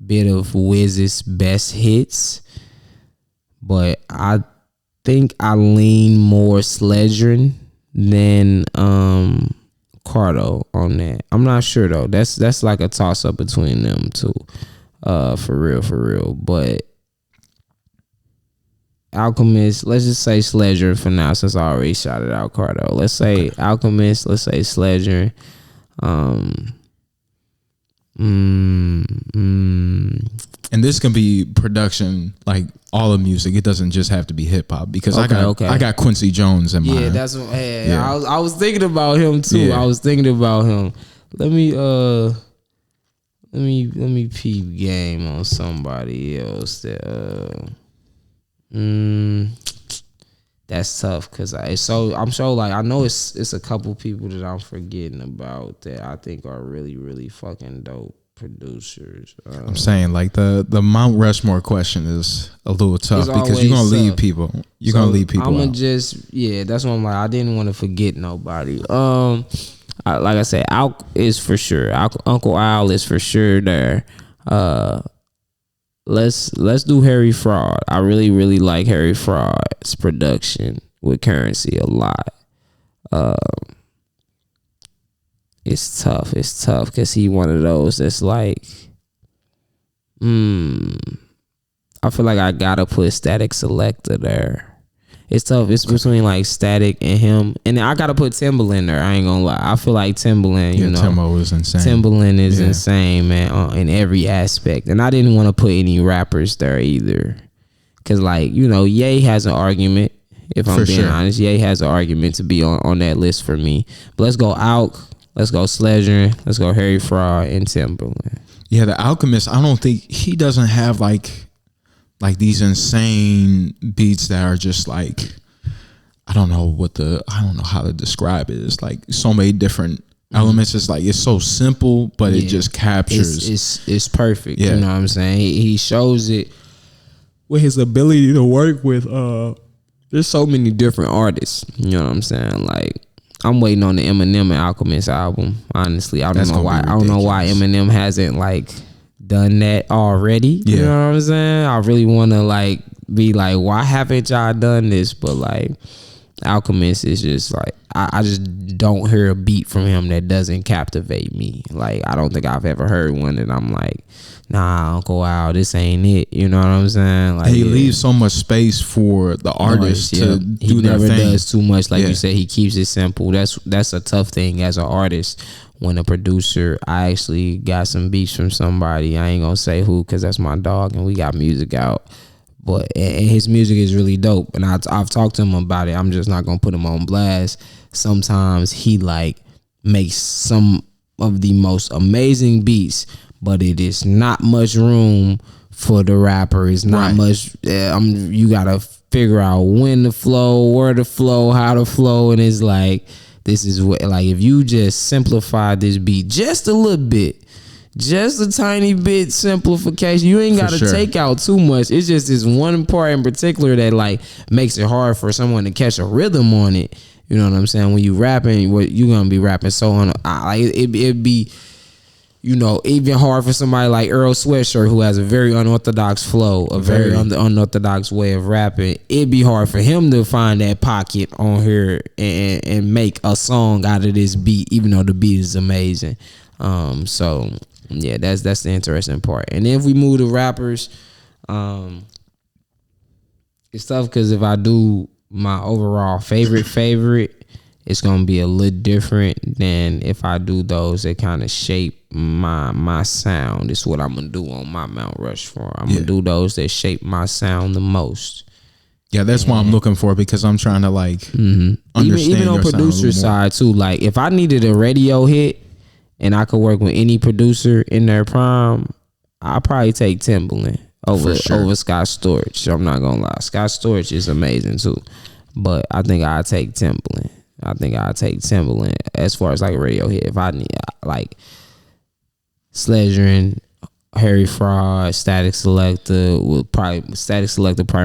bit of Wiz's best hits. But I think I lean more Sledgerin than Cardo on that. I'm not sure though. That's like a toss up between them two. For real. But Alchemist, let's just say Sledgerin for now since I already shouted out Cardo. Let's say Alchemist, let's say Sledgerin. And this can be production, like all of music. It doesn't just have to be hip hop because I got Quincy Jones in mind. Yeah, that's what. Hey, yeah. I was thinking about him too. Yeah. I was thinking about him. Let me peep game on somebody else that that's tough because I'm so like I know it's a couple people that I'm forgetting about that I think are really really fucking dope producers. I'm saying like the Mount Rushmore question is a little tough because you're gonna leave people. Gonna leave people. I'm gonna out. That's what I'm like. I didn't want to forget nobody. Like I said, Al is for sure. Uncle Al is for sure there. Let's do Harry Fraud. I really really like Harry Fraud's production with Currency a lot. It's tough because he one of those that's like, I feel like I gotta put Static Selector there, It's tough. It's between like Static and him, and I gotta put Timbaland there. I ain't gonna lie. I feel like Timbaland. You know, Timbo is insane. Timbaland is insane, man, in every aspect. And I didn't want to put any rappers there either, cause like Ye has an argument. If I'm being honest, Ye has an argument to be on that list for me. But let's go Out. Let's go Sledgerin. Let's go Harry Fraud and Timbaland. Yeah, the Alchemist. I don't think he doesn't have like these insane beats that are just like, I don't know how to describe it. It's like so many different elements. It's like it's so simple, but it just captures. It's perfect. Yeah. You know what I'm saying? He shows it with his ability to work with. There's so many different artists. You know what I'm saying? Like, I'm waiting on the Eminem and Alchemist album. Honestly, I don't know why. I don't know why Eminem hasn't like done that already. You know what I'm saying? I really want to like be like, why haven't y'all done this? But like, Alchemist is just like, I just don't hear a beat from him that doesn't captivate me. Like, I don't think I've ever heard one that I'm like, nah, Uncle Al, this ain't it. You know what I'm saying? Like, he leaves so much space for the artist to do their thing. He never does too much. Like you said, he keeps it simple. That's a tough thing as an artist. When a producer, I actually got some beats from somebody. I ain't gonna say who, because that's my dog, and we got music out. But and his music is really dope, and I've talked to him about it. I'm just not gonna put him on blast. Sometimes he like makes some of the most amazing beats, but it is not much room for the rapper. It's not much. You gotta figure out when to flow, where to flow, how to flow, and it's like, this is what, like, if you just simplify this beat just a little bit, just a tiny bit simplification, you ain't got to take out too much. It's just this one part in particular that like makes it hard for someone to catch a rhythm on it. You know what I'm saying? When you rapping, what you gonna be rapping so on, like it'd be, even hard for somebody like Earl Sweatshirt, who has a very unorthodox flow, a very unorthodox way of rapping. It'd be hard for him to find that pocket on here and make a song out of this beat, even though the beat is amazing. So yeah, that's the interesting part. And then if we move to rappers, it's tough because if I do my overall favorite, it's gonna be a little different than if I do those that kind of shape my sound. It's what I'm gonna do on my Mount Rushmore. I'm gonna do those that shape my sound the most. Yeah, that's what I'm looking for, because I'm trying to like understand even on producer side too. Like, if I needed a radio hit and I could work with any producer in their prime, I'll probably take Timbaland over Scott Storch. I'm not gonna lie, Scott Storch is amazing too, but I think I'll take Timbaland. As far as like a radio hit. If I need like Sledgerin, Harry Fraud, Static Selector, probably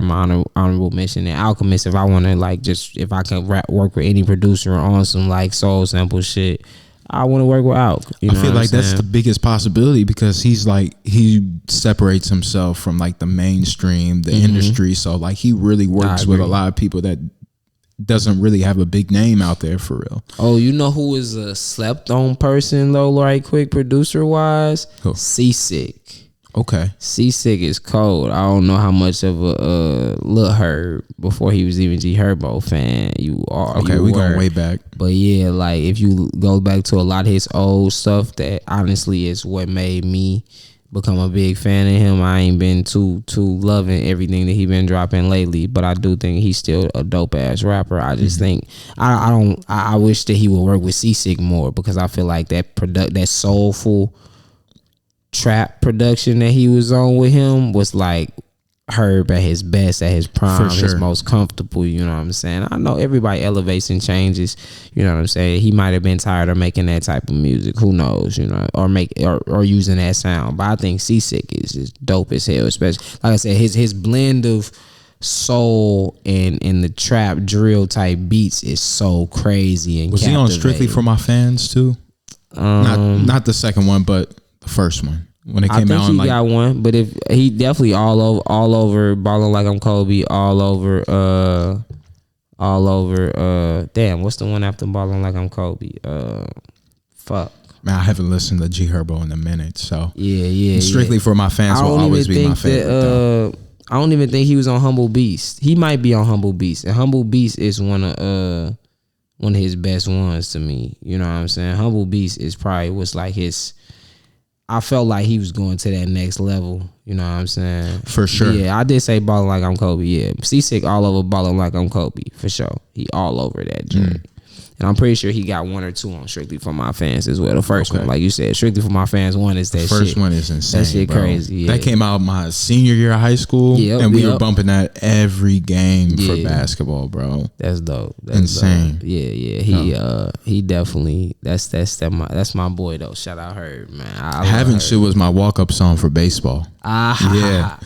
my honorable mention. And Alchemist, if I want to like, just if I can work with any producer on some like soul sample shit, I want to work with Alk. I feel like that's the biggest possibility, because he's like, he separates himself from like the mainstream, the industry. So like, he really works with a lot of people that doesn't really have a big name out there for real. Oh, you know who is a slept on person though, right quick, producer wise? Seasick. Okay. Seasick is cold. I don't know how much of a Lil Herb, before he was even G Herbo fan, you are. Okay, we going way back. But yeah, like if you go back to a lot of his old stuff, that honestly is what made me become a big fan of him. I ain't been too loving everything that he been dropping lately, but I do think he's still a dope ass rapper. I just think I wish that he would work with Seasick more, because I feel like that soulful trap production that he was on with him was like Herb at his best, at his prime, his most comfortable. You know what I'm saying? I know everybody elevates and changes. You know what I'm saying? He might have been tired of making that type of music. Who knows? You know, or using that sound. But I think Seasick is just dope as hell. Especially, like I said, his blend of soul and the trap drill type beats is so crazy and was he on Strictly for My Fans too? Not the second one, but the first one. When it came out, I think he got one, but if he definitely all over Ballin' Like I'm Kobe, all over damn, what's the one after Ballin' Like I'm Kobe? Fuck. Man, I haven't listened to G Herbo in a minute, so yeah. Strictly for My Fans will always be my favorite. I don't even think he was on Humble Beast. He might be on Humble Beast, and Humble Beast is one of his best ones to me. You know what I'm saying? Humble Beast is probably what's like his. I felt like he was going to that next level. You know what I'm saying? For sure. Yeah, I did say balling like I'm Kobe. Yeah, C6 all over balling like I'm Kobe for sure. He all over that joint. And I'm pretty sure he got 1 or 2 on Strictly for My Fans as well. The first one, like you said, Strictly for My Fans 1 is that shit. First one is insane. That shit bro. crazy. Yeah. That came out my senior year of high school, and we were bumping that every game for basketball, bro. That's dope. That's insane. Dope. Yeah. He definitely that's my boy though. Shout out Herb, man. Having shit was my walk up song for baseball. Yeah.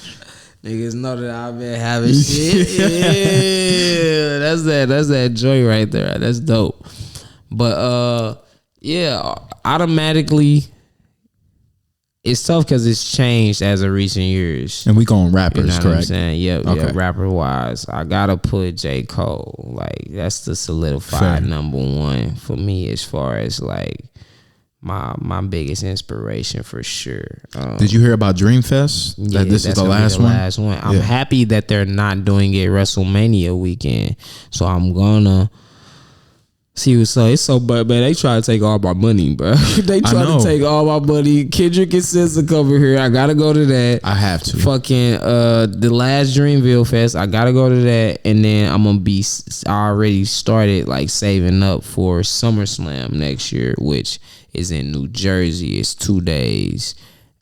Niggas know that I've been having shit. Yeah, that's that joy right there. That's dope. But yeah, automatically, it's tough because it's changed as of recent years. And we going rappers, you know what correct? I'm saying? Yep, okay. Yeah, rapper wise, I gotta put J. Cole. Like that's the solidified number one for me as far as like my biggest inspiration for sure. Did you hear about Dreamfest? Yeah, this is the last one. I'm happy that they're not doing it WrestleMania weekend. So I'm gonna see what's up. It's so bad, man. They try to take all my money, bro. They try to take all my money. Kendrick and SZA over here. I gotta go to that. I have to. Fucking the last Dreamville Fest. I gotta go to that, and then I'm gonna be. I already started like saving up for SummerSlam next year, which is in New Jersey. It's 2 days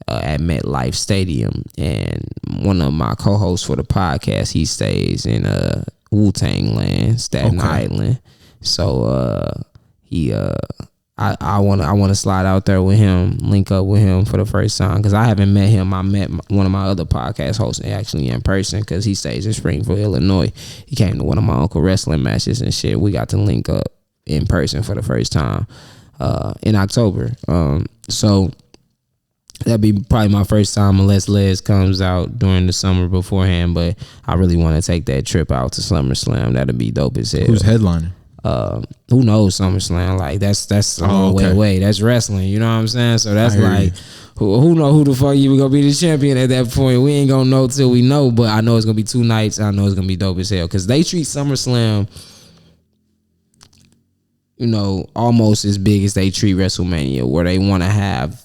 at MetLife Stadium, and one of my co-hosts for the podcast, he stays in Wu-Tang Land, Staten Island. So I want to slide out there with him, link up with him for the first time because I haven't met him. I met one of my other podcast hosts actually in person because he stays in Springfield, Illinois. He came to one of my uncle wrestling matches and shit. We got to link up in person for the first time in October. So that'd be probably my first time unless Les comes out during the summer beforehand. But I really want to take that trip out to SummerSlam. That'd be dope as hell. Who's headlining? Who knows SummerSlam? Like that's a long way away. That's wrestling. You know what I'm saying? So that's like who know who the fuck even gonna be the champion at that point? We ain't gonna know till we know. But I know it's gonna be 2 nights. I know it's gonna be dope as hell because they treat SummerSlam, you know, almost as big as they treat WrestleMania, where they want to have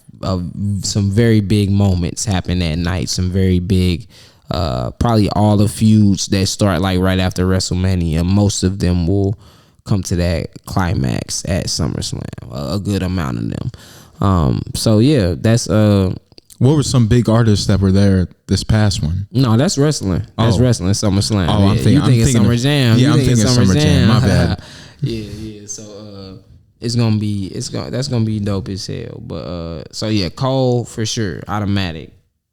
some very big moments happen that night. Some very big, probably all the feuds that start like right after WrestleMania. Most of them will come to that climax at SummerSlam. A good amount of them. So yeah, that's What were some big artists that were there this past one? No, that's wrestling. That's wrestling. SummerSlam. Oh, yeah. I'm thinking Summer Jam. Yeah, I'm thinking Summer Jam. My bad. Yeah. So that's gonna be dope as hell. But so yeah, Cole for sure, automatic.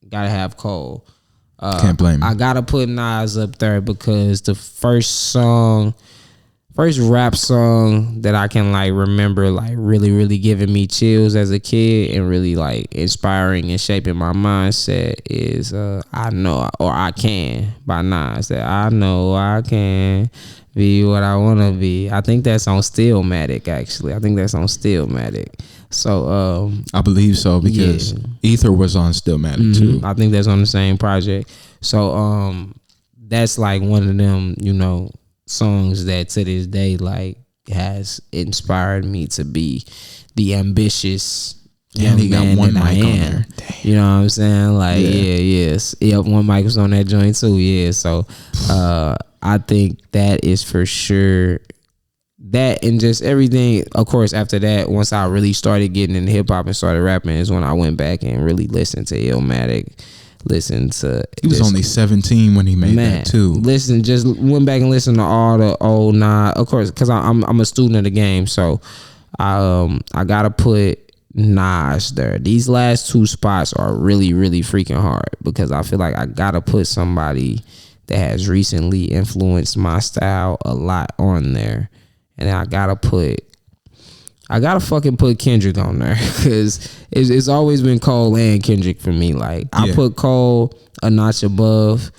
Gotta have Cole. Can't blame him. I gotta put Nas up there because the first rap song that I can like remember like really giving me chills as a kid and really like inspiring and shaping my mindset is I Know or I Can by Nas. That I know I can be what I wanna be. I think that's on Stillmatic actually. So I believe so because Ether was on Stillmatic too. I think that's on the same project. So that's like one of them, you know, songs that to this day like has inspired me to be the ambitious young he got man one that I mic on am. there. Damn. You know what I'm saying? Like one mic was on that joint too. Yeah, so I think that is for sure. That and just everything. Of course, after that, once I really started getting into hip hop and started rapping, is when I went back and really listened to Illmatic. He was only 17 when he made that too. Just went back and listened to all the old Nas. Of course, because I'm a student of the game, so I gotta put Nas there. These last 2 spots are really freaking hard because I feel like I gotta put somebody that has recently influenced my style a lot on there, and I gotta fucking put Kendrick on there because it's always been Cole and Kendrick for me. Like I put Cole a notch above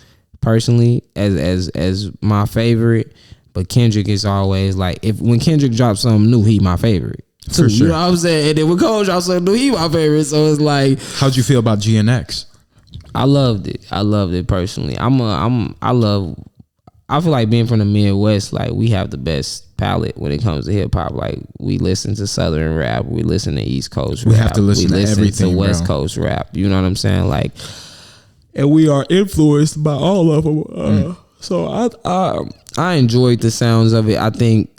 personally as my favorite, but Kendrick is always like when Kendrick drops something new, he my favorite. For sure. You know what I'm saying? And then when Cole drops something new, he my favorite. So it's like, how'd you feel about GNX? I loved it personally. I feel like being from the Midwest, like we have the best palette when it comes to hip hop. Like we listen to Southern rap, we listen to East Coast rap, we have to listen to everything, to West Coast rap. You know what I'm saying? Like, and we are influenced by all of them. So I enjoyed the sounds of it. I think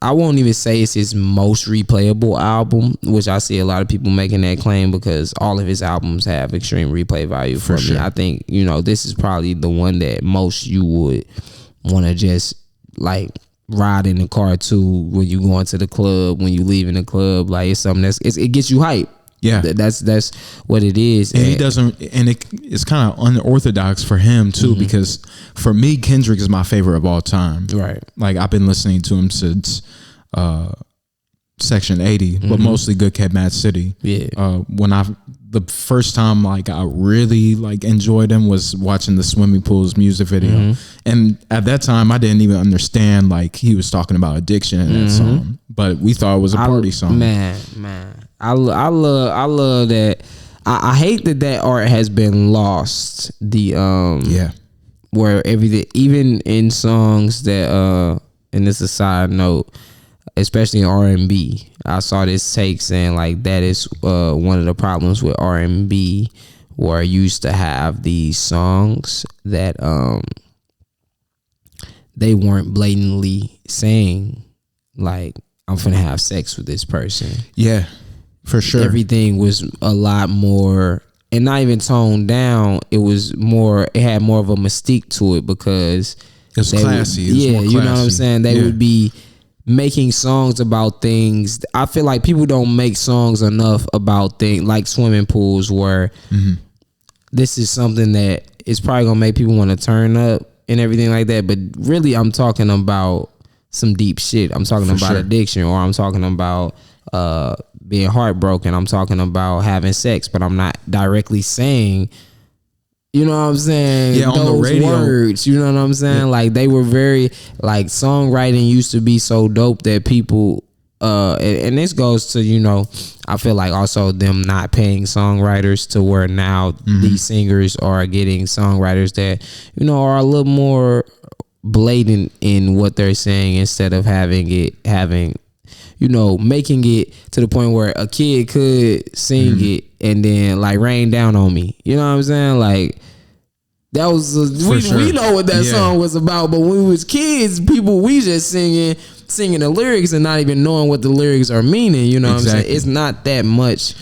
I won't even say it's his most replayable album, which I see a lot of people making that claim because all of his albums have extreme replay value for me. Sure. I think, this is probably the one that most you would want to just like ride in the car to when you go into the club, when you leaving the club. Like it's something it gets you hype. Yeah, that's what it is. And he doesn't, and it's kind of unorthodox for him too, because for me, Kendrick is my favorite of all time. Right, like I've been listening to him since Section 80, but mostly Good Kid, Mad City. Yeah, the first time like I really like enjoyed him was watching the Swimming Pools music video, and at that time I didn't even understand like he was talking about addiction in that song, but we thought it was a party song. Man. I love that. I hate that art has been lost. Where everything, even in songs that and this is a side note, especially in R&B, I saw this take saying like that is one of the problems with R&B, where I used to have these songs that they weren't blatantly saying like I'm finna have sex with this person. Yeah. For sure. Everything was a lot more, and not even toned down. It had more of a mystique to it because it was classy. You know what I'm saying? They would be making songs about things. I feel like people don't make songs enough about things like Swimming Pools, where this is something that is probably gonna make people want to turn up and everything like that. But really, I'm talking about some deep shit. I'm talking about addiction, or I'm talking about being heartbroken. I'm talking about having sex, but I'm not directly saying, you know what I'm saying? Yeah, on the radio. Words, you know what I'm saying? Yeah. Like they were very, like songwriting used to be so dope that people, and this goes to, I feel like also them not paying songwriters, to where now these singers are getting songwriters that, are a little more blatant in what they're saying, instead of making it to the point where a kid could sing it and then like rain down on me. You know what I'm saying? Like that was we know what that song was about, but when we was kids, we just singing the lyrics and not even knowing what the lyrics are meaning. You know what I'm saying? It's not that much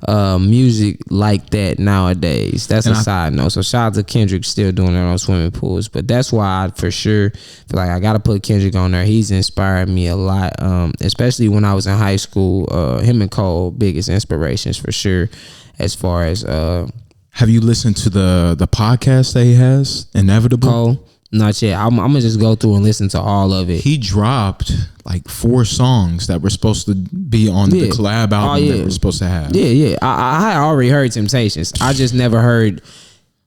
music like that nowadays. That's a side note. So shout out to Kendrick still doing it on Swimming Pools. But that's why I for sure feel like I gotta put Kendrick on there. He's inspired me a lot, especially when I was in high school. Him and Cole, biggest inspirations for sure. As far as have you listened to the podcast that he has, Inevitable? Cole? Not yet. I'm gonna just go through and listen to all of it. He dropped like 4 songs that were supposed to be on the collab album that we're supposed to have. Yeah. I already heard Temptations. I just never heard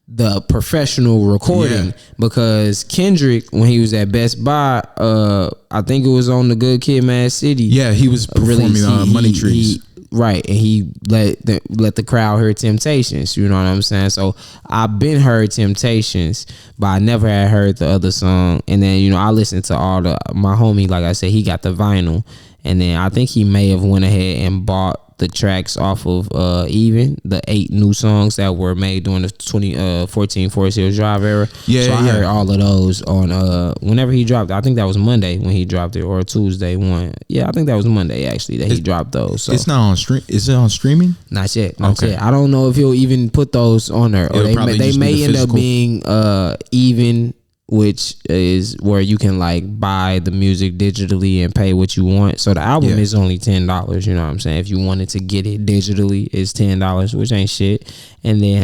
the professional recording because Kendrick, when he was at Best Buy, I think it was on the Good Kid, Mad City. Yeah, he was performing Money Trees. Right, and he let the crowd hear Temptations. You know what I'm saying? So I've been heard Temptations, but I never had heard the other song. And then I listened to my homie. Like I said, he got the vinyl, and then I think he may have went ahead and bought the tracks off of Even, the 8 new songs that were made during the 2014 Forest Hills Drive era. So I heard all of those on whenever he dropped. I think that was Monday when he dropped it, or Tuesday one. Yeah, I think that was Monday actually that he dropped those. So it's not on stream. Is it on streaming? Not yet. Not yet. I don't know if he'll even put those on there. Or they may end up being Even, which is where you can like buy the music digitally and pay what you want. So the album is only $10. You know what I'm saying? If you wanted to get it digitally, it's $10, which ain't shit. And then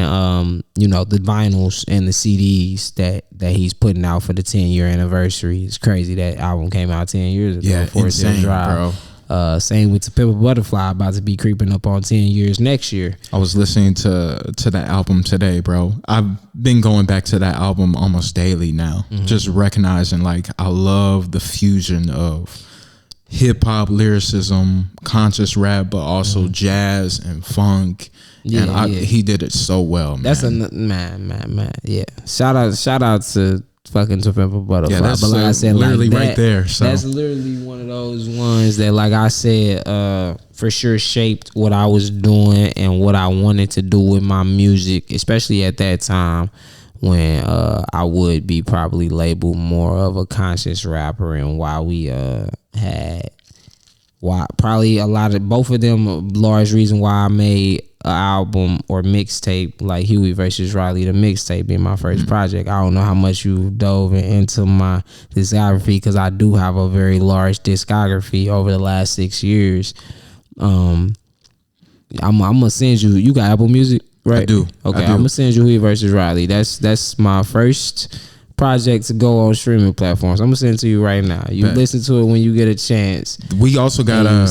the vinyls and the CDs that he's putting out for the 10-year anniversary. It's crazy that album came out 10 years ago. Yeah, insane, bro. Same with the Pimp a Butterfly, about to be creeping up on 10 years next year. I was listening to that album today, bro. I've been going back to that album almost daily now, just recognizing like I love the fusion of hip hop lyricism, conscious rap, but also jazz and funk. Yeah, and yeah. He did it so well, man. That's a man. Yeah. Shout out to fucking To Pimp a Butterfly. Yeah, that's but like I said, literally like that, right there. So that's literally one of those ones that, like I said, for sure shaped what I was doing and what I wanted to do with my music, especially at that time when I would be probably labeled more of a conscious rapper, and why we had probably a lot of both of them a large reason why I made an album or mixtape like Huey versus Riley, the mixtape being my first project. I don't know how much you dove into my discography, because I do have a very large discography over the last 6 years. I'm gonna send you got Apple Music, right? I do. Okay, I do. I'm gonna send you Huey versus Riley. That's my first project to go on streaming platforms. I'm gonna send it to you right now. You listen to it when you get a chance. We also got I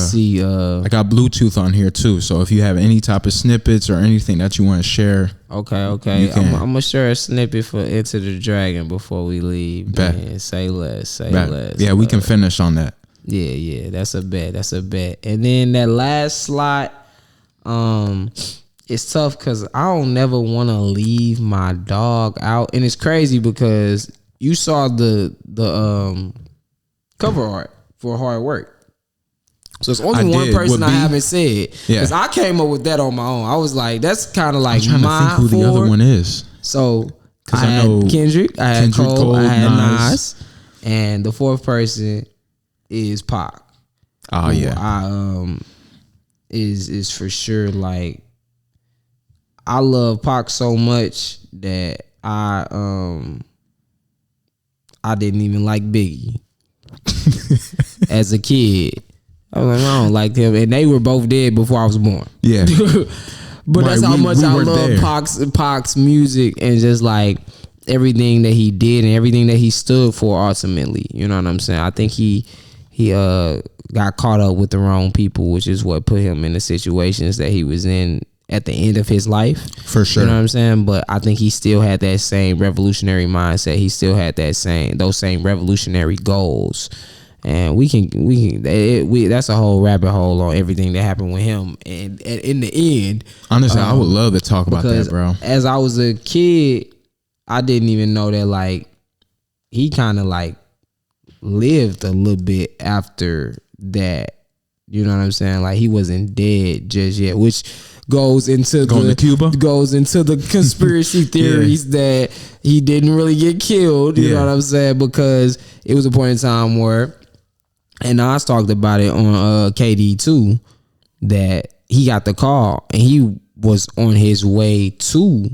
got Bluetooth on here too. So if you have any type of snippets or anything that you want to share, okay. I'm gonna share a snippet for Enter the Dragon before we leave. Man, say less. Yeah, we can finish on that. Yeah, that's a bet. And then that last slot, it's tough because I don't never want to leave my dog out, and it's crazy because you saw the cover art for Hard Work. So it's only one person I haven't said, because I came up with that on my own. I was like, that's kind of like I'm trying to think who the other one is. So I had Kendrick, I had Cole, I had Nas, and the fourth person is Pac. Oh yeah, is for sure like. I love Pac so much that I didn't even like Biggie as a kid. I was like, I don't like him, and they were both dead before I was born. Yeah, but that's how much I love Pac's music, and just like everything that he did and everything that he stood for. Ultimately, you know what I'm saying? I think he got caught up with the wrong people, which is what put him in the situations that he was in at the end of his life. For sure. You know what I'm saying? But I think he still had that same revolutionary mindset. He still had those same revolutionary goals. And that's a whole rabbit hole on everything that happened with him. And in the end, honestly, I would love to talk about that, bro. As I was a kid, I didn't even know that like he kind of like lived a little bit after that. You know what I'm saying? Like he wasn't dead just yet, which goes into the conspiracy theories that he didn't really get killed. You know what I'm saying? Because it was a point in time where, and Nas talked about it on KD too, that he got the call and he was on his way to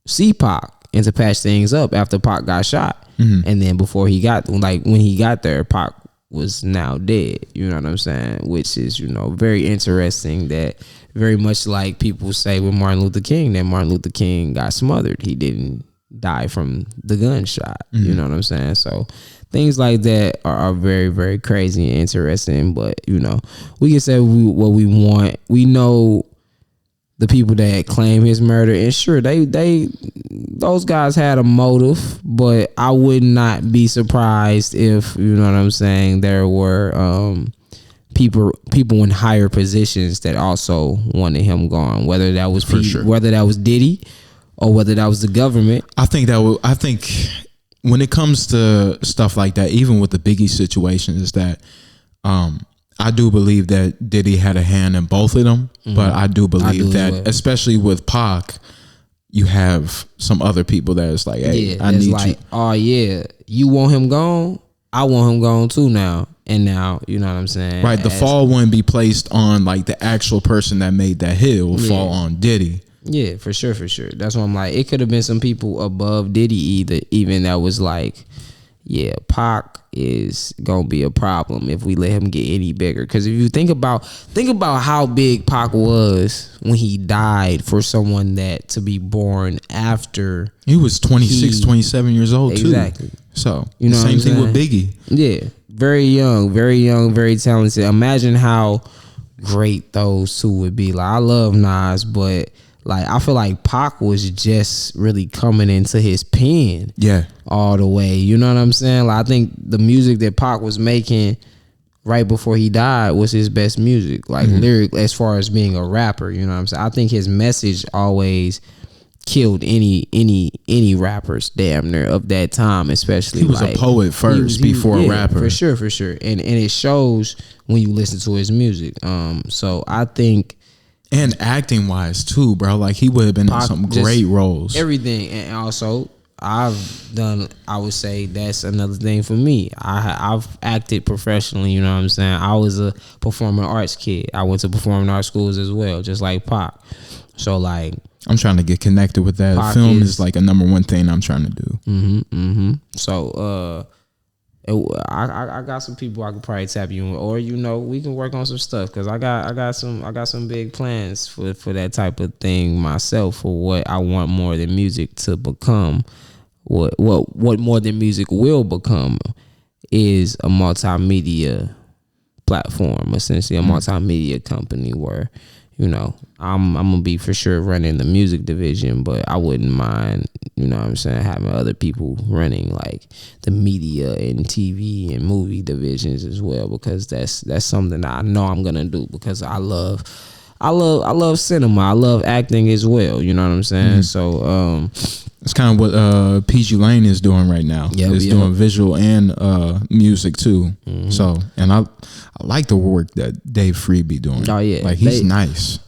see Pac and to patch things up after Pac got shot. Mm-hmm. And then before he got, like when he got there, Pac was now dead. You know what I'm saying? Which is, you know, very interesting, that very much like people say with Martin Luther King, that Martin Luther King got smothered. He didn't die from the gunshot. Mm-hmm. You know what I'm saying? So things like that are very, very crazy and interesting. But, you know, we can say what we want. We know the people that claim his murder, and sure, those guys had a motive, but I would not be surprised if, you know what I'm saying, there were people in higher positions that also wanted him gone, whether that was whether that was Diddy or whether that was the government. I think when it comes to stuff like that, even with the Biggie situation, is that I do believe that Diddy had a hand in both of them, mm-hmm. but I do believe that, especially with Pac, you have some other people that is like, hey, I need you. Oh yeah, you want him gone? I want him gone too now. And now, you know what I'm saying? Right, the fall wouldn't be placed on like the actual person that made that hit. It will fall on Diddy. Yeah, for sure. That's why I'm like, it could have been some people above Diddy even that was like, yeah, Pac is gonna be a problem if we let him get any bigger. Because if you think about how big Pac was when he died, for someone that to be born after he was 26, 27 years old too. Exactly. So you know, same thing with Biggie. Yeah, very young, very talented. Imagine how great those two would be. Like I love Nas, but like I feel like Pac was just really coming into his pen, all the way. You know what I'm saying? Like I think the music that Pac was making right before he died was his best music, like lyric as far as being a rapper. You know what I'm saying? I think his message always killed any rappers damn near of that time, especially. He was a poet first before a rapper. For sure. And it shows when you listen to his music. So I think, and acting wise too, bro. Like he would have been in some great roles. Everything, and also I've done. I would say that's another thing for me. I've acted professionally. You know what I'm saying? I was a performing arts kid. I went to performing arts schools as well, just like Pac. So like, I'm trying to get connected with that. Pac Film is like a number one thing I'm trying to do. So I got some people I could probably tap you in, or we can work on some stuff, because I got some big plans for that type of thing myself, for what I want more than music to become. What more than music will become is a multimedia platform, essentially a multimedia company where I'm gonna be for sure running the music division, but I wouldn't mind, what I'm saying, having other people running like the media and TV and movie divisions as well, because that's something that I know I'm gonna do, because I love cinema. I love acting as well. You know what I'm saying? So it's kind of what PG Lane is doing right now. He's doing visual and music too. So, and I like the work that Dave Free be doing. Oh yeah, like he's nice.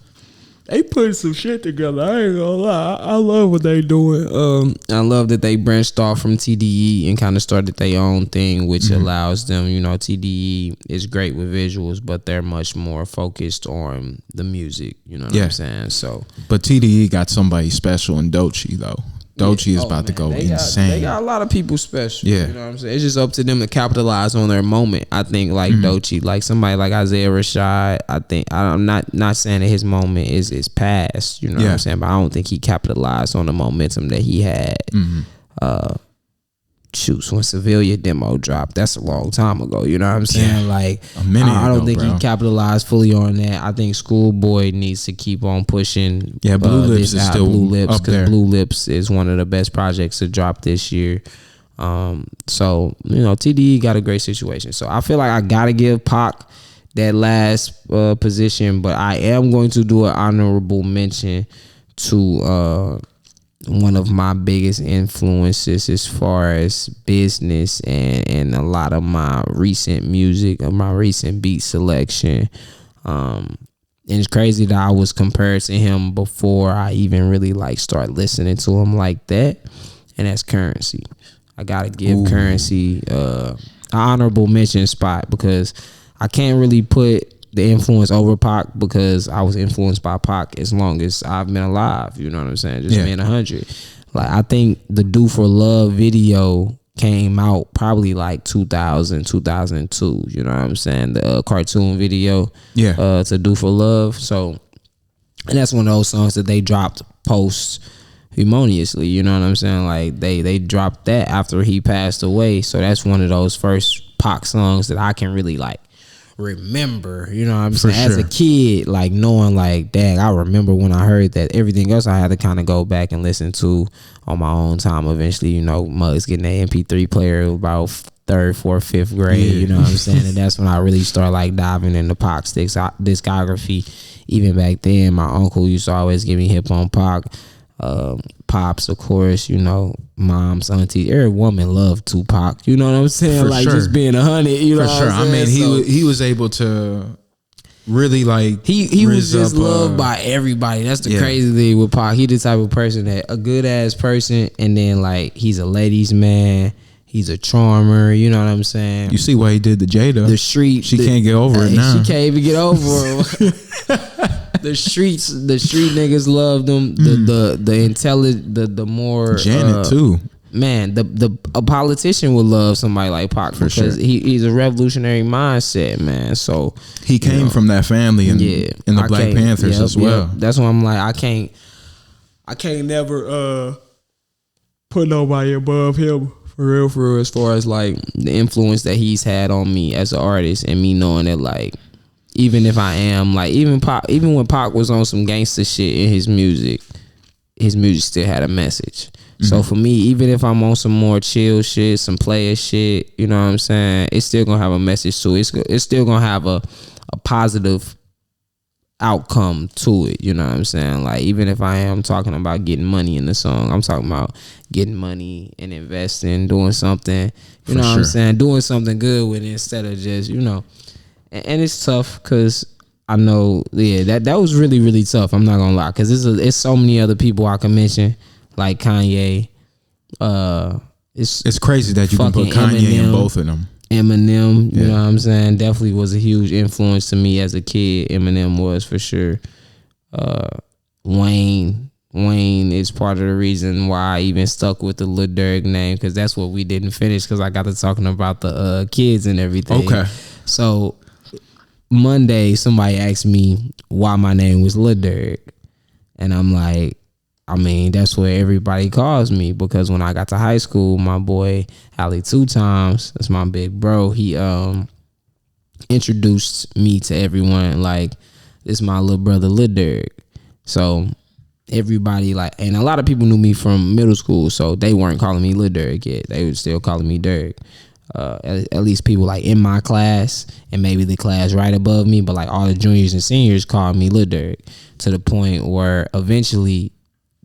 They put some shit together. I ain't gonna lie. I love what they doing. I love that they branched off from TDE and kind of started their own thing, which allows them, TDE is great with visuals, but they're much more focused on the music. You know what I'm saying? So, but TDE got somebody special in Doechii though. Doechii is about to go insane. They got a lot of people special. Yeah. You know what I'm saying? It's just up to them to capitalize on their moment. I think like Doechii, like somebody like Isaiah Rashad, I think, I'm not saying that his moment is past, you know what I'm saying? But I don't think he capitalized on the momentum that he had. When Sevilla demo dropped, that's a long time ago. You know what I'm saying? Like a minute I don't think bro. he capitalized fully on that. I think Schoolboy needs to keep on pushing. Yeah, Blue Lips is still Blue Lips, up there. Blue Lips is one of the best projects to drop this year. So TDE got a great situation. So I feel like I gotta give Pac that last position, but I am going to do an honorable mention to one of my biggest influences as far as business and a lot of my recent music, of my recent beat selection. And it's crazy that I was compared to him before I even really like start listening to him like that. And that's Currency. I gotta give Currency an honorable mention spot, because I can't really put the influence over Pac, because I was influenced by Pac as long as I've been alive. You know what I'm saying? Just being 100. Like I think the Do for Love video came out probably like 2000, 2002. You know what I'm saying? The cartoon video to Do for Love. So, and that's one of those songs that they dropped posthumously. You know what I'm saying? Like they dropped that after he passed away. So that's one of those first Pac songs that I can really like remember, you know what I'm saying? As a kid, like knowing like, dang, I remember when I heard that. Everything else I had to kind of go back and listen to on my own time. Eventually, Muggs getting an MP3 player about 3rd, 4th, 5th grade, you know what I'm saying? And that's when I really started like diving into Pac's discography. Even back then, my uncle used to always give me hip on Pac. Pops, of course, moms, aunties, every woman loved Tupac. You know what I'm saying? For like sure. just being 100. You know For sure. I mean, he was able to really like he was just loved by everybody. That's the crazy thing with Pac. He the type of person that a good ass person, and then like he's a ladies man. He's a charmer. You know what I'm saying? You see what he did to Jada? The street, she can't get over it now. She can't even get over him. The street niggas loved him. The intelligent, the more Janet too. Man, a politician would love somebody like Pac, because he's a revolutionary mindset, man. So he came from that family and in the Black Panthers as well. That's why I'm like, I can't never put nobody above him. For real, as far as like the influence that he's had on me as an artist, and me knowing that like, even if I am like, even when Pac was on some gangster shit in his music still had a message. So for me, even if I'm on some more chill shit, some player shit, you know what I'm saying, it's still gonna have a message to it. It's still gonna have a positive outcome to it, you know what I'm saying? Like, even if I am talking about getting money in the song, I'm talking about getting money and investing, doing something, you know what I'm saying, doing something good with it instead of just, you know. And it's tough because I know, that was really, really tough. I'm not gonna lie, because it's so many other people I can mention, like Kanye. It's crazy that you can put Kanye Eminem, in both of them. Eminem, you know what I'm saying, definitely was a huge influence to me as a kid. Eminem was, for sure. Wayne is part of the reason why I even stuck with the Lil Derik name, because that's what we didn't finish, because I got to talking about the kids and everything. Okay. So Monday, somebody asked me why my name was Lil Derik, and I'm like, I mean, that's what everybody calls me, because when I got to high school, my boy Ali 2 Times, that's my big bro, he introduced me to everyone like, this is my little brother Lil Derik. So everybody, like, and a lot of people knew me from middle school, so they weren't calling me Lil Derik yet. They were still calling me Derik. At least people like in my class and maybe the class right above me, but like all the juniors and seniors called me Lil Derik, to the point where eventually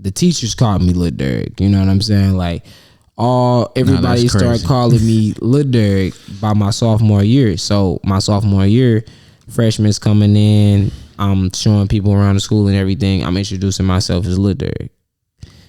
the teachers called me Lil Derik. You know what I'm saying? Like, everybody started calling me Lil Derik by my sophomore year. So my sophomore year, freshmen's coming in, I'm showing people around the school and everything, I'm introducing myself as Lil Derik.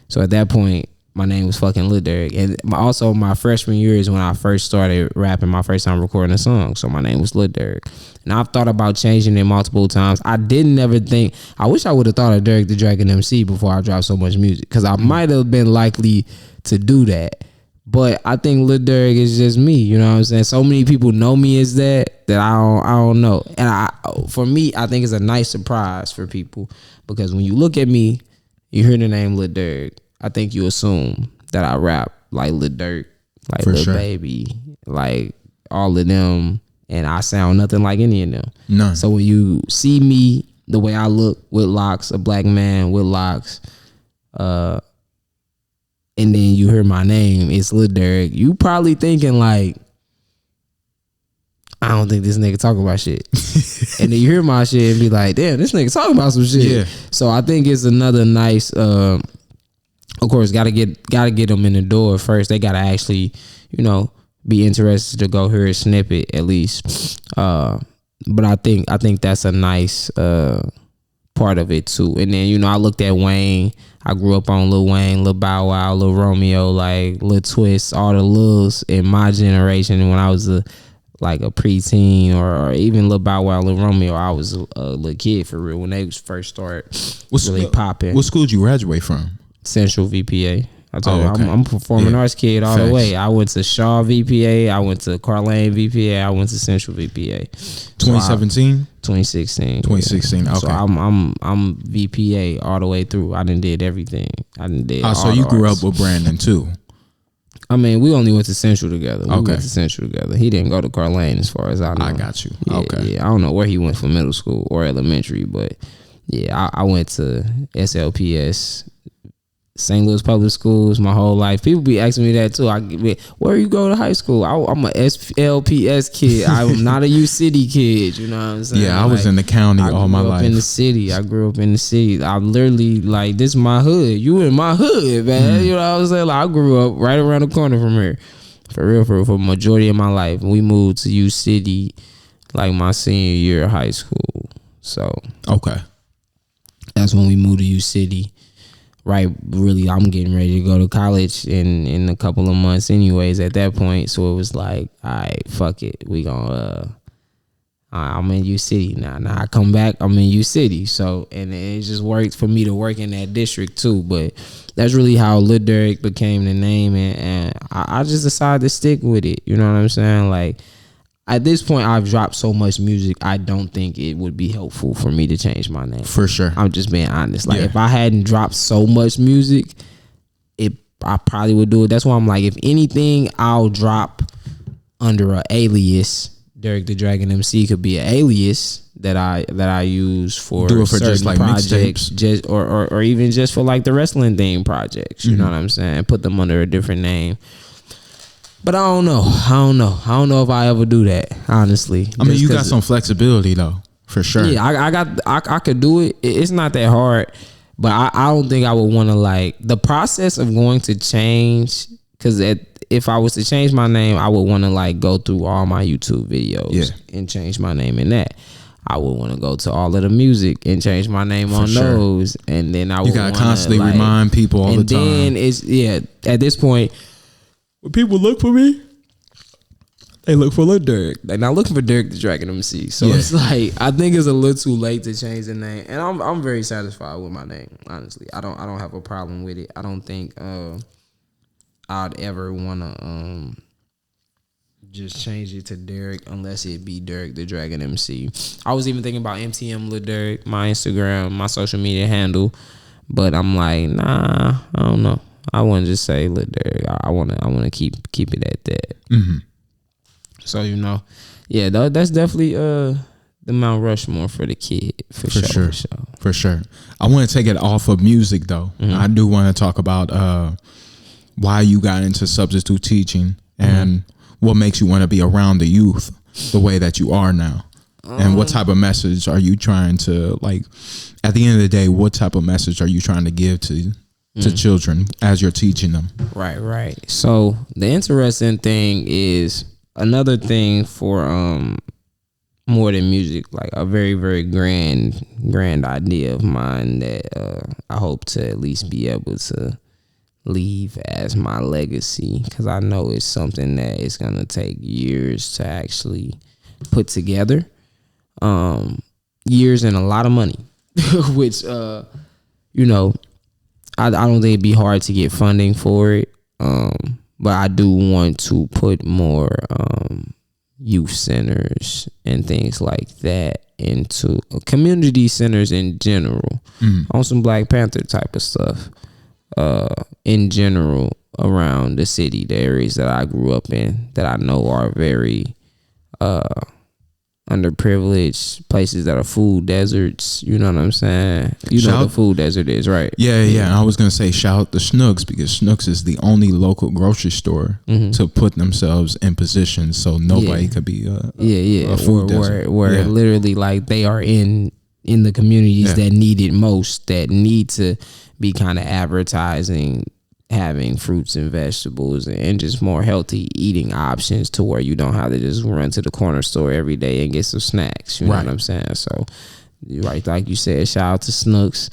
So at that point, my name was fucking Lil Derik. And also my freshman year is when I first started rapping, my first time recording a song. So my name was Lil Derik. And I've thought about changing it multiple times. I didn't ever think, I wish I would have thought of Derik the Dragon MC before I dropped so much music, because I might have been likely to do that. But I think Lil Derik is just me, you know what I'm saying? So many people know me as that I don't know. And for me, I think it's a nice surprise for people, because when you look at me, you hear the name Lil Derik, I think you assume that I rap like Lil Durk, like Lil Baby, like all of them, and I sound nothing like any of them. None. So when you see me, the way I look with locks, a black man with locks, and then you hear my name, it's Lil Derik, you probably thinking like, I don't think this nigga talk about shit. And then you hear my shit and be like, damn, this nigga talking about some shit. Yeah. So I think it's another nice, of course, gotta get them in the door first. They gotta actually, you know, be interested to go hear a snippet at least. But I think that's a nice part of it too. And then, you know, I looked at Wayne. I grew up on Lil Wayne, Lil Bow Wow, Lil Romeo, like Lil Twist, all the Lils in my generation. When I was a preteen, or even Lil Bow Wow, Lil Romeo, I was a little kid for real when they first started really popping. What school did you graduate from? Central VPA. I told you, I'm a performing arts kid all the way. I went to Shaw VPA. I went to Carlane VPA. I went to Central VPA. 2017? 2016. 2016. Yeah. Okay. So I'm VPA all the way through. I done did everything. I done did. So you grew up with Brandon too? I mean, we only went to Central together. We went to Central together. He didn't go to Carlane, as far as I know. I got you. Yeah, okay. Yeah, I don't know where he went for middle school or elementary, but yeah, I went to SLPS. St. Louis Public Schools my whole life. People be asking me that too. Where you go to high school? I'm a SLPS kid. I'm not a U City kid. You know what I'm saying? Yeah, I was in the county all my life. In the city. I grew up in the city. I'm literally like, this is my hood. You in my hood, man. You know what I'm saying? Like, I grew up right around the corner from here. For real, for the majority of my life. We moved to U City like my senior year of high school. So that's when we moved to U City. Right, really, I'm getting ready to go to college in a couple of months anyways at that point. So it was like, all right, fuck it. We gonna, I'm in U City now. Now I come back, I'm in U City. So, and it just worked for me to work in that district too. But that's really how Lil Derik became the name. And I just decided to stick with it. You know what I'm saying? Like, at this point, I've dropped so much music, I don't think it would be helpful for me to change my name. For sure. I'm just being honest. Like, if I hadn't dropped so much music, I probably would do it. That's why I'm like, if anything, I'll drop under an alias. Derik the Dragon MC could be an alias that I use for do it for certain just like projects, mixtapes, just or even just for like the wrestling theme projects. You know what I'm saying? Put them under a different name. But I don't know if I ever do that. Honestly, I mean, you got some flexibility though, for sure. Yeah, I could do it. It's not that hard, but I don't think I would want to like the process of going to change. Because if I was to change my name, I would want to like go through all my YouTube videos and change my name in that. I would want to go to all of the music and change my name on those, and then I would. You gotta constantly like, remind people all the time. And then it's at this point, when people look for me, they look for Lil Derik. They're not looking for Derik the Dragon MC. So it's like I think it's a little too late to change the name, and I'm very satisfied with my name. Honestly, I don't have a problem with it. I don't think I'd ever wanna just change it to Derik unless it be Derik the Dragon MC. I was even thinking about MTM Lil Derik, my Instagram, my social media handle, but I'm like, nah, I don't know. I wouldn't just say Lil Derik. I wanna keep it at that. Mm-hmm. So that's definitely the Mount Rushmore for the kid for sure. I want to take it off of music though. I do want to talk about why you got into substitute teaching and what makes you want to be around the youth the way that you are now, and what type of message are you trying to like? At the end of the day, what type of message are you trying to give to children as you're teaching them? Right. So the interesting thing is another thing for more than music, like a very, very grand idea of mine that I hope to at least be able to leave as my legacy, because I know it's something that is going to take years to actually put together, years and a lot of money, which I don't think it'd be hard to get funding for it, but I do want to put more youth centers and things like that into community centers in general, on some Black Panther type of stuff. In general, around the city, the areas that I grew up in, that I know are very underprivileged, places that are food deserts. You know what I'm saying? You know what the food desert is, right? Yeah. I was gonna say shout out to Snooks, because Snooks is the only local grocery store to put themselves in positions so nobody could be a food desert. Where literally like they are in the communities that need it most, that need to be kind of advertising having fruits and vegetables and just more healthy eating options, to where you don't have to just run to the corner store every day and get some snacks. You know what I'm saying? So, like you said, shout out to Snooks.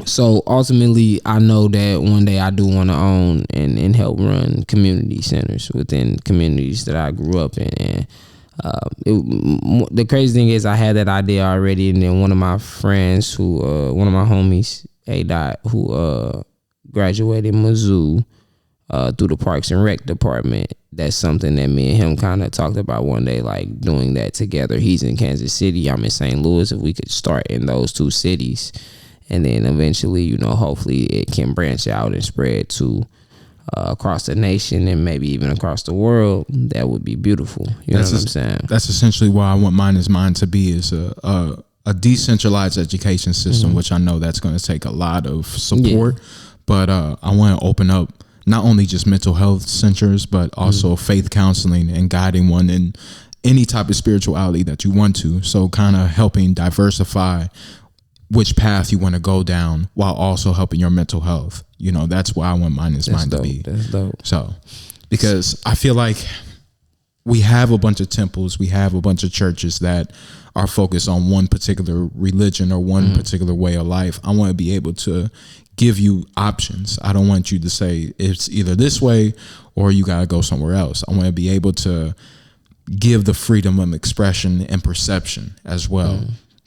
So ultimately, I know that one day I do want to own and help run community centers within communities that I grew up in. And the crazy thing is, I had that idea already, and then one of my friends one of my homies, A-Dot, who graduated Mizzou through the Parks and Rec department. That's something that me and him kind of talked about one day, like doing that together. He's in Kansas City, I'm in St. Louis. If we could start in those two cities, and then eventually, hopefully it can branch out and spread to across the nation and maybe even across the world, that would be beautiful. You know what I'm saying? That's essentially why I want Mine is Mine to be, is a decentralized education system, which I know that's going to take a lot of support. But I want to open up not only just mental health centers, but also faith counseling and guiding one in any type of spirituality that you want to. So kind of helping diversify which path you want to go down while also helping your mental health. That's why I want Mine is Mine to be. That's dope. So, because I feel like we have a bunch of temples, we have a bunch of churches that are focused on one particular religion or one particular way of life. I want to be able to give you options. I don't want you to say it's either this way or you got to go somewhere else. I want to be able to give the freedom of expression and perception as well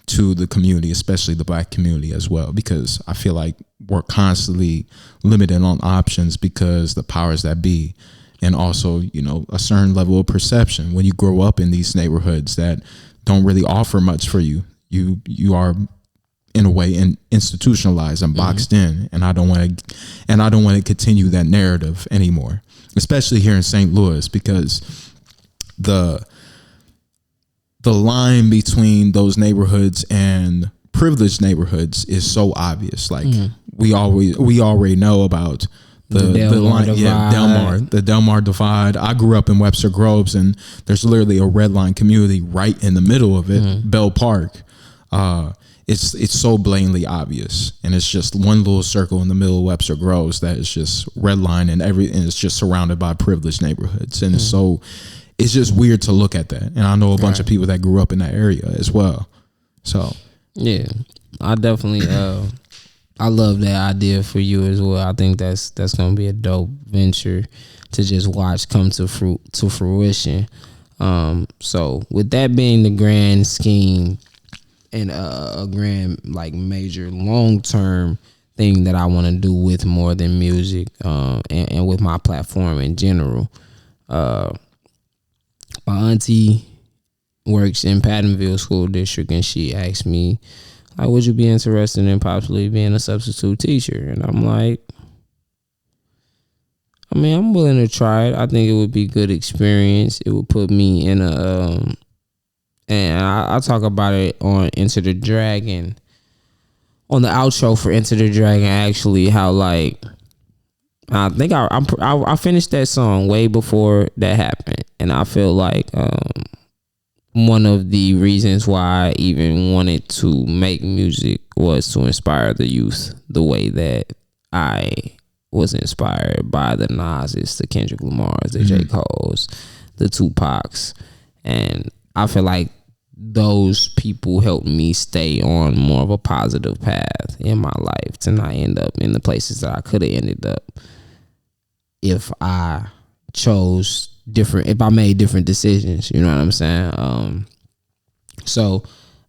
to the community, especially the Black community as well, because I feel like we're constantly limited on options because the powers that be, and also, a certain level of perception. When you grow up in these neighborhoods that don't really offer much for you, you are in a way institutionalized and boxed in, and I don't want to continue that narrative anymore, especially here in St. Louis, because the line between those neighborhoods and privileged neighborhoods is so obvious. Like we already know about the line, the Delmar divide. I grew up in Webster Groves, and there's literally a red line community right in the middle of it, Bell Park. It's so blatantly obvious, and it's just one little circle in the middle of Webster Groves that is just red line, and it's just surrounded by privileged neighborhoods, and it's just weird to look at that. And I know a bunch of people that grew up in that area as well. So yeah, I definitely I love that idea for you as well. I think that's gonna be a dope venture to just watch come to fruition. So with that being the grand scheme and a grand like major long term thing that I want to do with More Than Music, and with my platform in general. My auntie works in Pattonville School District, and she asked me, like, would you be interested in possibly being a substitute teacher? And I'm like, I mean, I'm willing to try it. I think it would be good experience. It would put me in a, and I talk about it on Enter the Dragon, on the outro for Enter the Dragon, actually, how like, I think I finished that song way before that happened. And I feel like, one of the reasons why I even wanted to make music was to inspire the youth the way that I was inspired by the Nas's, the Kendrick Lamar's, the J. Cole's, the Tupac's. And I feel like those people helped me stay on more of a positive path in my life to not end up in the places that I could have ended up if I chose different, if I made different decisions, you know what I'm saying? So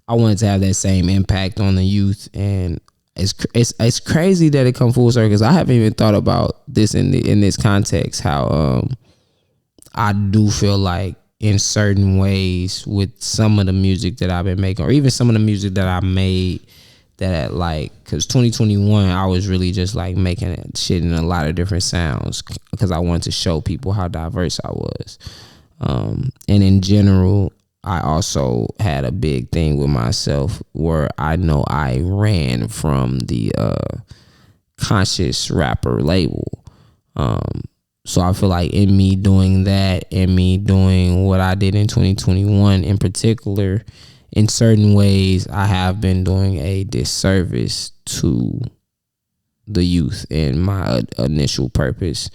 I wanted to have that same impact on the youth, and it's crazy that it come full circle, because I haven't even thought about this in this context, how I do feel like in certain ways with some of the music that I've been making, or even some of the music that I made, that like, because 2021 I was really just like making shit in a lot of different sounds, because I wanted to show people how diverse I was. And in general, I also had a big thing with myself where I know I ran from the conscious rapper label. So I feel like in me doing that, and me doing what I did in 2021 in particular, in certain ways, I have been doing a disservice to the youth and my initial purpose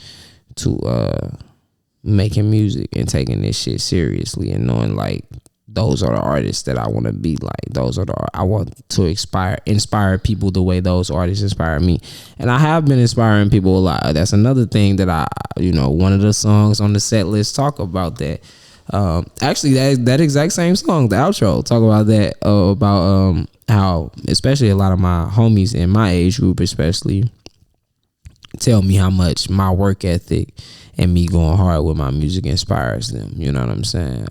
to making music and taking this shit seriously, and knowing like those are the artists that I want to be like. Those are I want to inspire people the way those artists inspire me. And I have been inspiring people a lot. That's another thing that one of the songs on the set list talk about that. Actually, that exact same song, the outro, talk about that, about how especially a lot of my homies in my age group especially tell me how much my work ethic and me going hard with my music inspires them, you know what I'm saying?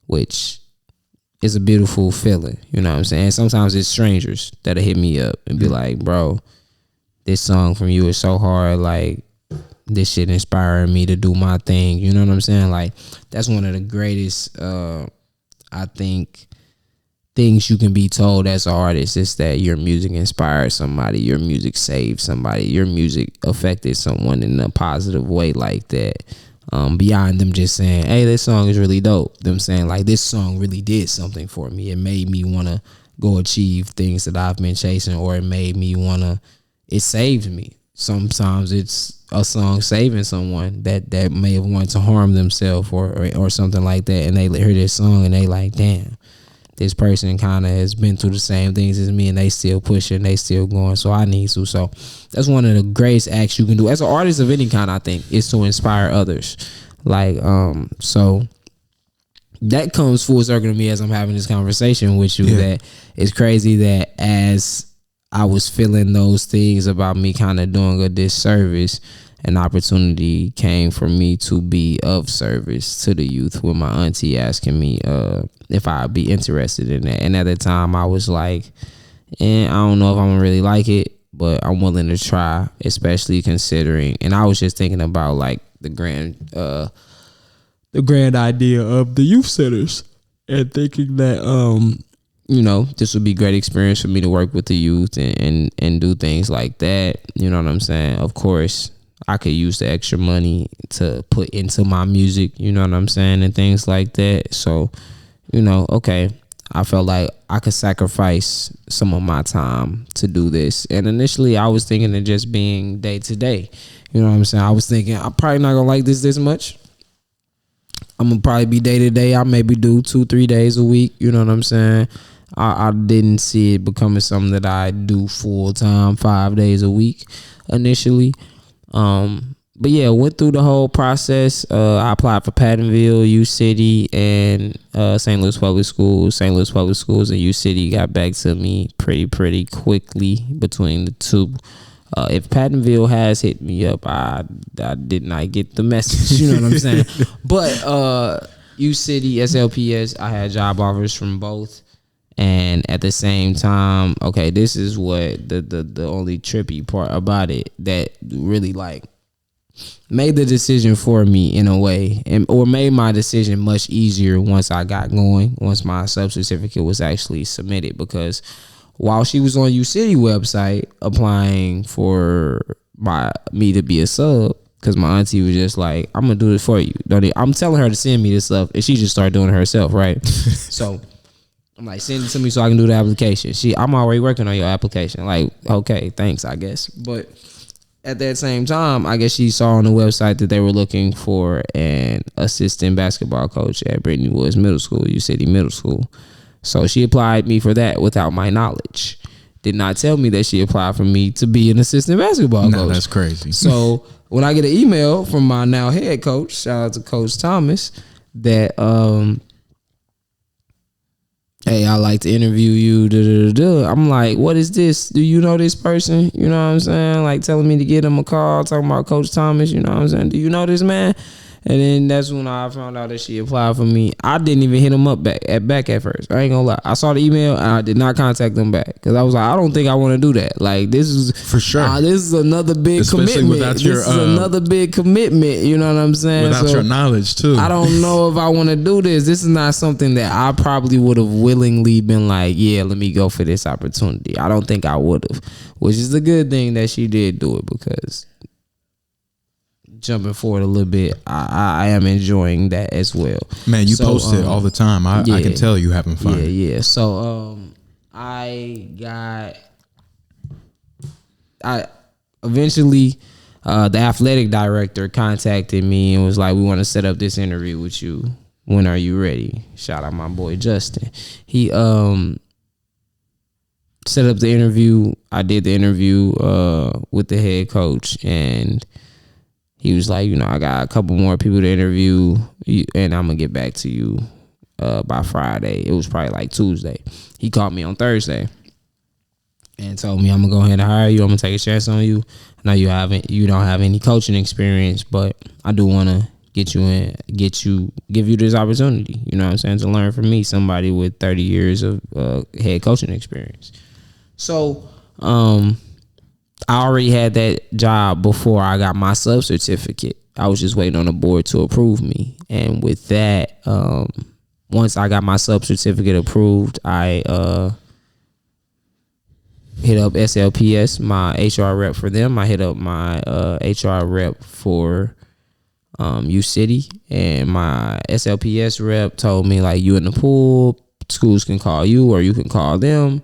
Which is a beautiful feeling, you know what I'm saying? Sometimes it's strangers that'll hit me up and be like, bro, this song from you is so hard, like this shit inspiring me to do my thing, you know what I'm saying? Like, that's one of the greatest I think things you can be told as an artist, is that your music inspired somebody, your music saved somebody, your music affected someone in a positive way like that. Beyond them just saying, hey, this song is really dope. Them saying like, this song really did something for me. It made me want to go achieve things that I've been chasing, or it made me want to, it saved me. Sometimes it's a song saving someone that may have wanted to harm themselves or something like that, and they hear this song and they like, damn, this person kind of has been through the same things as me, and they still pushing, they still going, so I need to. So that's one of the greatest acts you can do as an artist of any kind, I think, is to inspire others. Like, so that comes full circle to me as I'm having this conversation with you. That it's crazy that as I was feeling those things about me kind of doing a disservice, an opportunity came for me to be of service to the youth, with my auntie asking me if I'd be interested in that. And at the time I was like, I don't know if I'm gonna really like it, but I'm willing to try, especially considering, and I was just thinking about like the grand idea of the youth centers and thinking that this would be great experience for me to work with the youth and do things like that. You know what I'm saying? Of course, I could use the extra money to put into my music, you know what I'm saying, and things like that. So, okay, I felt like I could sacrifice some of my time to do this. And initially, I was thinking of just being day to day. You know what I'm saying? I was thinking, I'm probably not going to like this much. I'm going to probably be day to day. I maybe do 2-3 days a week. You know what I'm saying? I didn't see it becoming something that I do full time, 5 days a week initially. But yeah, went through the whole process. I applied for Pattonville, U City, and St. Louis Public Schools. St. Louis Public Schools and U City got back to me pretty quickly between the two. If Pattonville has hit me up, I did not get the message. You know what I'm saying? But U City, SLPS, I had job offers from both. And at the same time, okay, this is what the only trippy part about it that really like made the decision for me in a way, or made my decision much easier once I got going, once my sub certificate was actually submitted. Because while she was on U City website applying for me to be a sub, because my auntie was just like, I'm gonna do this for you. I'm telling her to send me this stuff, and she just started doing it herself, right? So I'm like, send it to me so I can do the application. I'm already working on your application. Like, okay, thanks, I guess. But at that same time, I guess she saw on the website that they were looking for an assistant basketball coach at Brittany Woods Middle School, U City Middle School. So she applied me for that without my knowledge. Did not tell me that she applied for me to be an assistant basketball coach. No, that's crazy. So when I get an email from my now head coach, shout out to Coach Thomas, that hey, I like to interview you. I'm like, what is this? Do you know this person? You know what I'm saying? Like telling me to give him a call, talking about Coach Thomas. You know what I'm saying? Do you know this man? And then that's when I found out that she applied for me. I didn't even hit him up back at first. I ain't gonna lie. I saw the email and I did not contact them back because I was like, I don't think I want to do that. Like this is for sure. This is another big Especially commitment. Without your, this is another big commitment. You know what I'm saying? Without your knowledge too. I don't know if I want to do this. This is not something that I probably would have willingly been like, yeah, let me go for this opportunity. I don't think I would have, which is a good thing that she did do it because. Jumping forward a little bit, I am enjoying that as well. Man, you post it all the time. I can tell you having fun. Yeah. So I eventually the athletic director contacted me and was like, we want to set up this interview with you. When are you ready? Shout out my boy Justin. He set up the interview. I did the interview with the head coach, and he was like, I got a couple more people to interview, and I'm going to get back to you by Friday. It was probably like Tuesday. He called me on Thursday and told me, I'm going to go ahead and hire you. I'm going to take a chance on you. I know you don't have any coaching experience, but I do want to give you this opportunity, you know what I'm saying, to learn from me, somebody with 30 years of head coaching experience. So, I already had that job before I got my sub certificate. I was just waiting on the board to approve me. And with that, once I got my sub certificate approved, I hit up SLPS, my HR rep for them. I hit up my HR rep for U City, and my SLPS rep told me, like, you in the pool, schools can call you or you can call them.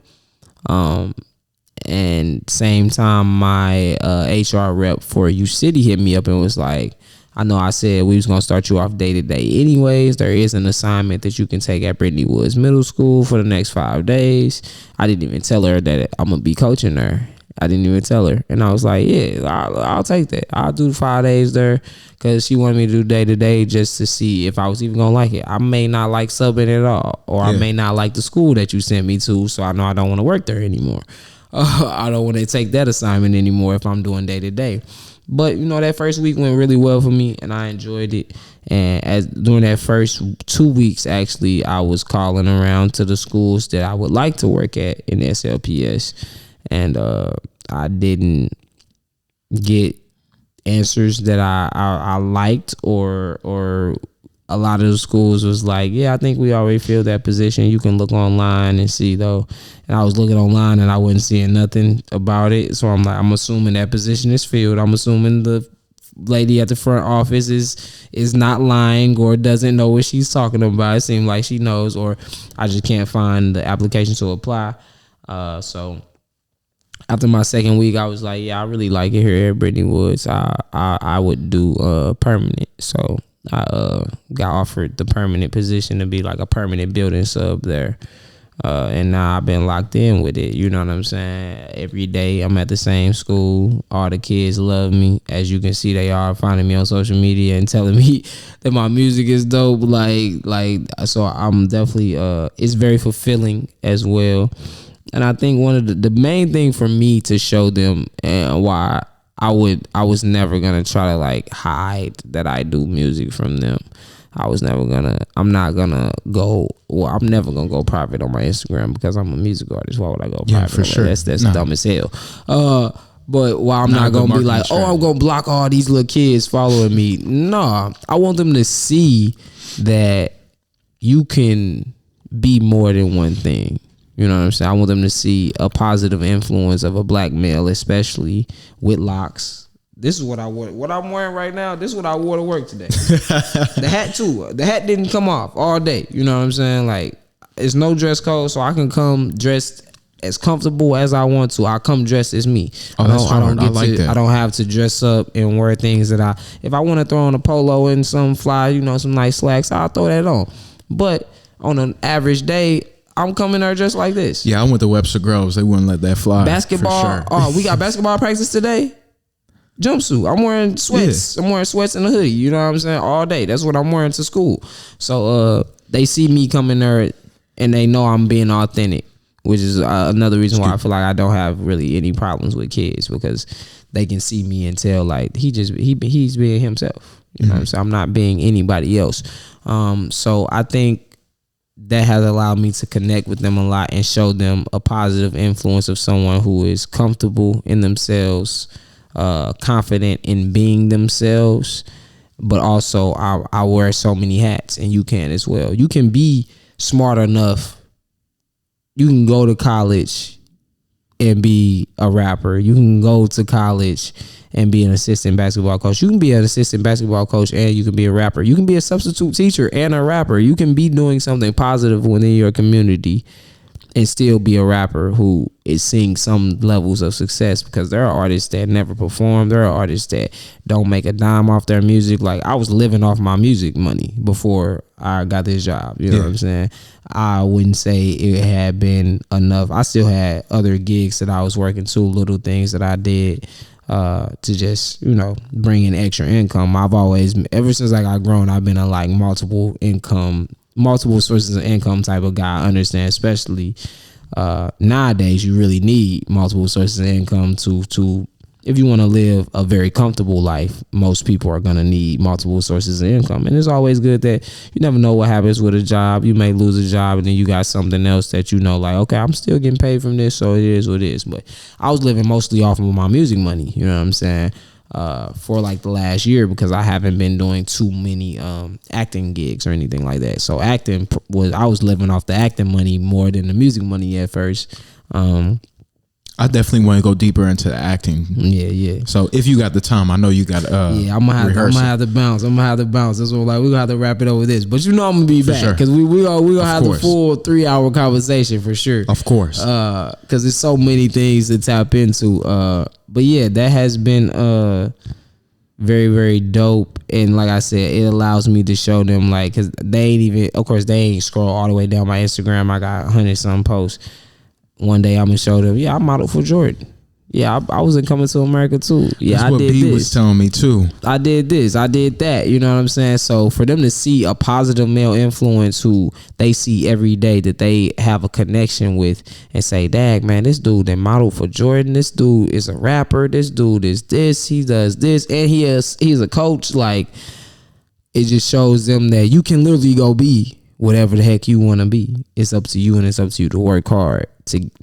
And same time, my HR rep for U City hit me up and was like, I know I said we was going to start you off day to day anyways. There is an assignment that you can take at Brittany Woods Middle School for the next 5 days. I didn't even tell her that I'm going to be coaching her. I didn't even tell her. And I was like, yeah, I'll take that. I'll do 5 days there because she wanted me to do day to day just to see if I was even going to like it. I may not like subbing at all, or I may not like the school that you sent me to, so I know I don't want to work there anymore. I don't want to take that assignment anymore if I'm doing day to day. But that first week went really well for me, and I enjoyed it. And during that first 2 weeks, actually, I was calling around to the schools that I would like to work at in SLPS, and I didn't get answers that I liked or a lot of the schools was like, yeah, I think we already filled that position. You can look online and see though. And I was looking online and I wasn't seeing nothing about it. So I'm like, I'm assuming that position is filled. I'm assuming the lady at the front office is not lying or doesn't know what she's talking about. It seemed like she knows, or I just can't find the application to apply. So after my second week, I was like, yeah, I really like it here at Brittany Woods. I would do permanent. So I got offered the permanent position to be like a permanent building sub there. And now I've been locked in with it. You know what I'm saying? Every day I'm at the same school. All the kids love me. As you can see, they are finding me on social media and telling me that my music is dope. So I'm definitely, it's very fulfilling as well. And I think one of the main thing for me to show them and why I was never gonna try to like hide that I do music from them. I'm never gonna go private on my Instagram because I'm a music artist. Why would I go private? Yeah, for sure. That's dumb as hell. But while I'm not gonna be like, I'm gonna block all these little kids following me. Nah, I want them to see that you can be more than one thing. You know what I'm saying? I want them to see a positive influence of a black male, especially with locks. This is what I wore. What I'm wearing right now, this is what I wore to work today. The hat too. The hat didn't come off all day. You know what I'm saying? Like, it's no dress code, so I can come dressed as comfortable as I want to. I come dressed as me. I like that. I don't have to dress up and wear things that if I want to throw on a polo and some fly, some nice slacks, I'll throw that on. But on an average day, I'm coming there just like this. Yeah, I went to Webster Groves. They wouldn't let that fly. Basketball. For sure. Oh, we got basketball practice today. Jumpsuit. I'm wearing sweats. Yeah. I'm wearing sweats and a hoodie. You know what I'm saying? All day. That's what I'm wearing to school. So they see me coming there and they know I'm being authentic, which is another reason why I feel like I don't have really any problems with kids, because they can see me and tell like he's being himself. You know what I'm saying? I'm not being anybody else. So I think that has allowed me to connect with them a lot and show them a positive influence of someone who is comfortable in themselves, confident in being themselves, but also I wear so many hats, and you can as well. You can be smart enough. You can go to college and be a rapper. You can go to college and be an assistant basketball coach. You can be an assistant basketball coach and you can be a rapper. You can be a substitute teacher and a rapper. You can be doing something positive within your community and still be a rapper who is seeing some levels of success, because there are artists that never perform. There are artists that don't make a dime off their music. Like, I was living off my music money before I got this job. You know what I'm saying? I wouldn't say it had been enough. I still had other gigs that I was working to, little things that I did to just, bring in extra income. I've always, ever since I got grown, I've been a like multiple sources of income type of guy. I understand, especially nowadays, you really need multiple sources of income to if you want to live a very comfortable life. Most people are going to need multiple sources of income, and it's always good that you never know what happens with a job. You may lose a job and then you got something else that like, okay, I'm still getting paid from this, so it is what it is. But I was living mostly off of my music money, you know what I'm saying, for like the last year, because I haven't been doing too many acting gigs or anything like that. So I was living off the acting money more than the music money at first. I definitely want to go deeper into the acting. Yeah. So if you got the time, I know you got. I'm gonna have to bounce. That's what we're gonna have to wrap it over this. But I'm gonna be back, because we gonna have the full 3-hour conversation for sure. Of course. Because there's so many things to tap into. But yeah, that has been very, very dope. And like I said, it allows me to show them, like, because they ain't scroll all the way down my Instagram. I got 100-some posts. One day I'm gonna show them, I modeled for Jordan. Yeah, I was in Coming to America too. Yeah, that's what B was telling me too. I did this, I did that. You know what I'm saying? So for them to see a positive male influence who they see every day, that they have a connection with, and say, "Dag, man, this dude that modeled for Jordan. This dude is a rapper. This dude is this. He does this, and he's a coach." Like, it just shows them that you can literally go be whatever the heck you want to be. It's up to you, and it's up to you to work hard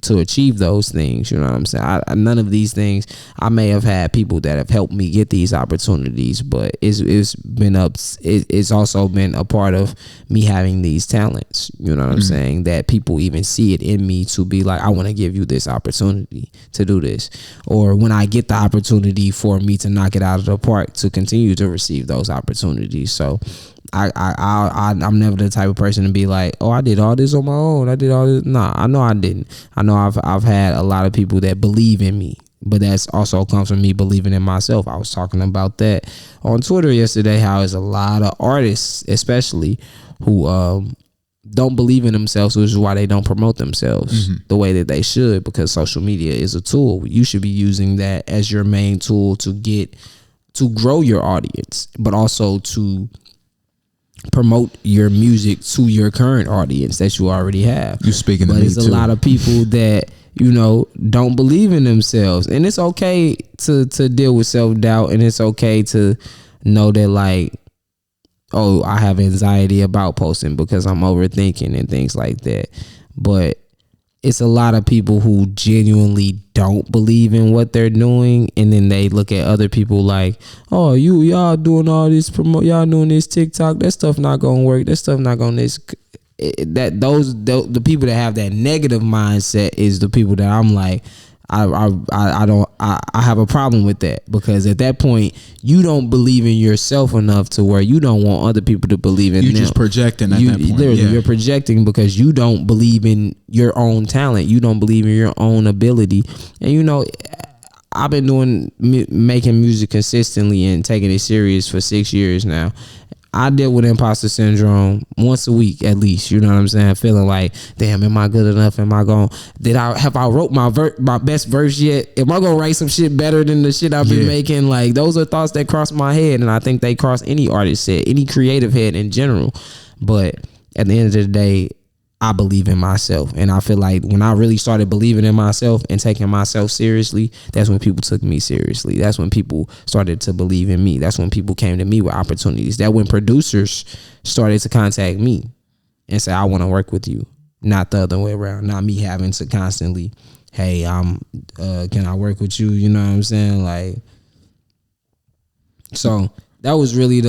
to achieve those things. You know what I'm saying? None of these things, I may have had people that have helped me get these opportunities, but it's also been a part of me having these talents. You know what I'm saying? That people even see it in me to be like, I want to give you this opportunity to do this. Or when I get the opportunity for me to knock it out of the park, to continue to receive those opportunities. So I'm never the type of person to be like, oh, I did all this on my own. I did all this. Nah, I know I didn't. I know I've had a lot of people that believe in me, but that's also comes from me believing in myself. I was talking about that on Twitter yesterday, how there's a lot of artists, especially, who don't believe in themselves, which is why they don't promote themselves the way that they should, because social media is a tool. You should be using that as your main tool to grow your audience, but also to promote your music to your current audience that you already have. You speaking to me too. But there's a lot of people that, you know, don't believe in themselves, and it's okay to deal with self-doubt, and it's okay to know that, like, oh, I have anxiety about posting because I'm overthinking and things like that. But it's a lot of people who genuinely don't believe in what they're doing, and then they look at other people like, oh, y'all doing all this y'all doing this TikTok, that stuff not gonna work, that stuff not gonna the people that have that negative mindset is the people that I'm like, I have a problem with that, because at that point you don't believe in yourself enough to where you don't want other people to believe in them. You're just projecting at that point. Literally, you're projecting because you don't believe in your own talent. You don't believe in your own ability. And you know, I've been making music consistently and taking it serious for 6 years now. I deal with imposter syndrome once a week at least. You know what I'm saying? Feeling like, damn, am I good enough? Have I wrote my best verse yet? Am I gonna write some shit better than the shit I've been making? Like, those are thoughts that cross my head, and I think they cross any artist's head, any creative head in general. But at the end of the day, I believe in myself, and I feel like when I really started believing in myself and taking myself seriously, that's when people took me seriously. That's when people started to believe in me. That's when people came to me with opportunities. That when producers started to contact me and say, I want to work with you, not the other way around. Not me having to constantly, hey, can I work with you? You know what I'm saying? Like, so that was really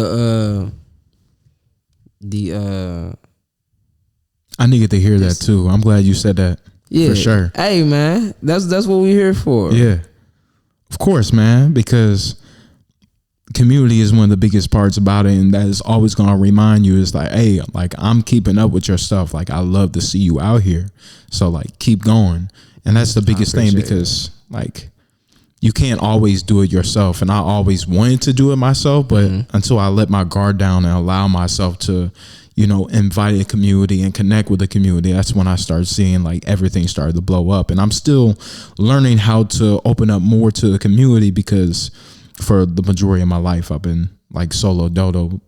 I needed to hear that too. I'm glad you said that. Yeah, for sure. Hey, man, that's what we're here for. Yeah, of course, man. Because community is one of the biggest parts about it, and that is always gonna remind you is like, hey, like, I'm keeping up with your stuff. Like, I love to see you out here. So like, keep going. And that's the biggest thing, because like, you can't always do it yourself. And I always wanted to do it myself, but until I let my guard down and allow myself to, you know, invite a community and connect with the community, that's when I started seeing like everything started to blow up. And I'm still learning how to open up more to the community, because for the majority of my life I've been like solo dolo,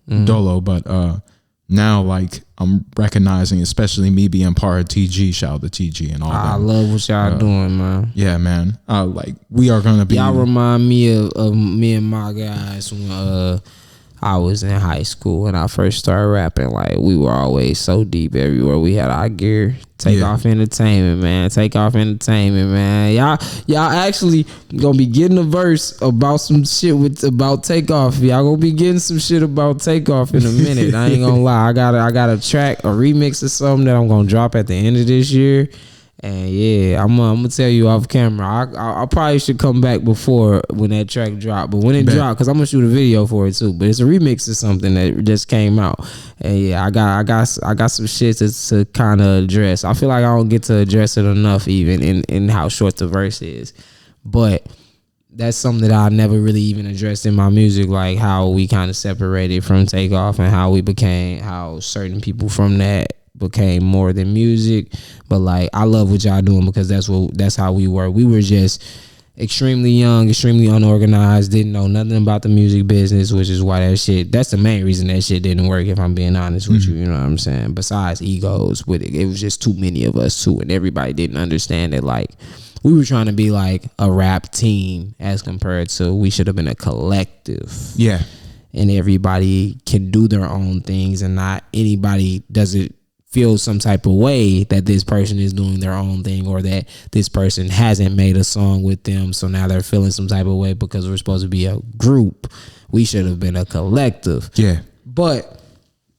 but now like I'm recognizing, especially me being part of TG, shout out to TG and all that. I love what y'all doing, man. Yeah, man. Like, we are gonna be. Y'all remind me of me and my guys when I was in high school and I first started rapping. Like, we were always so deep everywhere. We had our gear. Take off entertainment, man. Take off entertainment, man. Y'all actually gonna be getting a verse about some shit about Takeoff. Y'all gonna be getting some shit about Takeoff in a minute. I ain't gonna lie. I got a track, a remix or something that I'm gonna drop at the end of this year. And yeah, I'm gonna tell you off camera. I probably should come back before when that track dropped, but when it dropped, because I'm gonna shoot a video for it too. But it's a remix of something that just came out, and yeah, I got some shit to kind of address. I feel like I don't get to address it enough, even in how short the verse is. But that's something that I never really even addressed in my music, like how we kind of separated from Takeoff and how certain people from that became more than music. But like, I love what y'all doing, because that's how we were. We were just extremely young, extremely unorganized, didn't know nothing about the music business, which is why that's the main reason that shit didn't work, if I'm being honest with you. You know what I'm saying? Besides egos with it was just too many of us too, and everybody didn't understand that like we were trying to be like a rap team as compared to we should have been a collective. Yeah. And everybody can do their own things, and not anybody does it feel some type of way that this person is doing their own thing, or that this person hasn't made a song with them, so now they're feeling some type of way because we're supposed to be a group. We should have been a collective. Yeah. But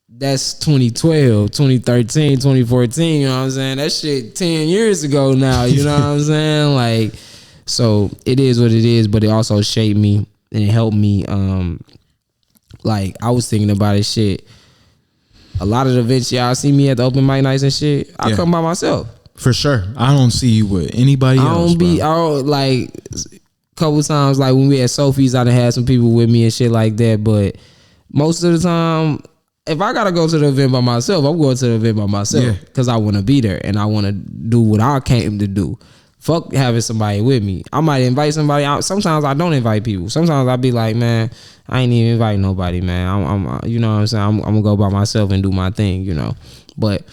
that's 2012, 2013, 2014, you know what I'm saying? That shit 10 years ago now, you know what I'm saying? Like, so it is what it is, but it also shaped me and it helped me. Like, I was thinking about it, shit. A lot of the events y'all see me at the open mic nights and shit, I come by myself. For sure. I don't see you with anybody else. I don't like couple times, like when we had Sophie's, I done had some people with me and shit like that. But most of the time, if I gotta go to the event by myself, I'm going to the event by myself because I want to be there and I want to do what I came to do. Fuck having somebody with me. I might invite somebody out. Sometimes I don't invite people. Sometimes I be like, man, I ain't even invite nobody, man. I'm you know what I'm saying? I'm gonna go by myself and do my thing, you know. But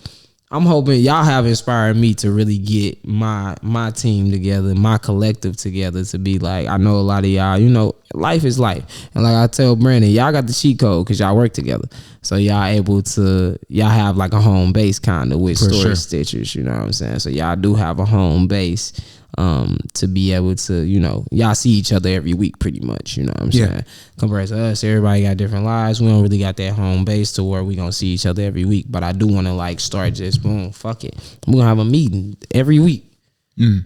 I'm hoping y'all have inspired me to really get my team together, my collective together, to be like, I know a lot of y'all, you know, life is life. And like I tell Brandon, y'all got the cheat code because y'all work together. So y'all have like a home base kind of with story stitchers, you know what I'm saying? So y'all do have a home base to be able to, you know, y'all see each other every week pretty much, you know what I'm saying? Compared to us, everybody got different lives. We don't really got that home base to where we gonna see each other every week. But I do want to like start just boom, fuck it. We're gonna have a meeting every week.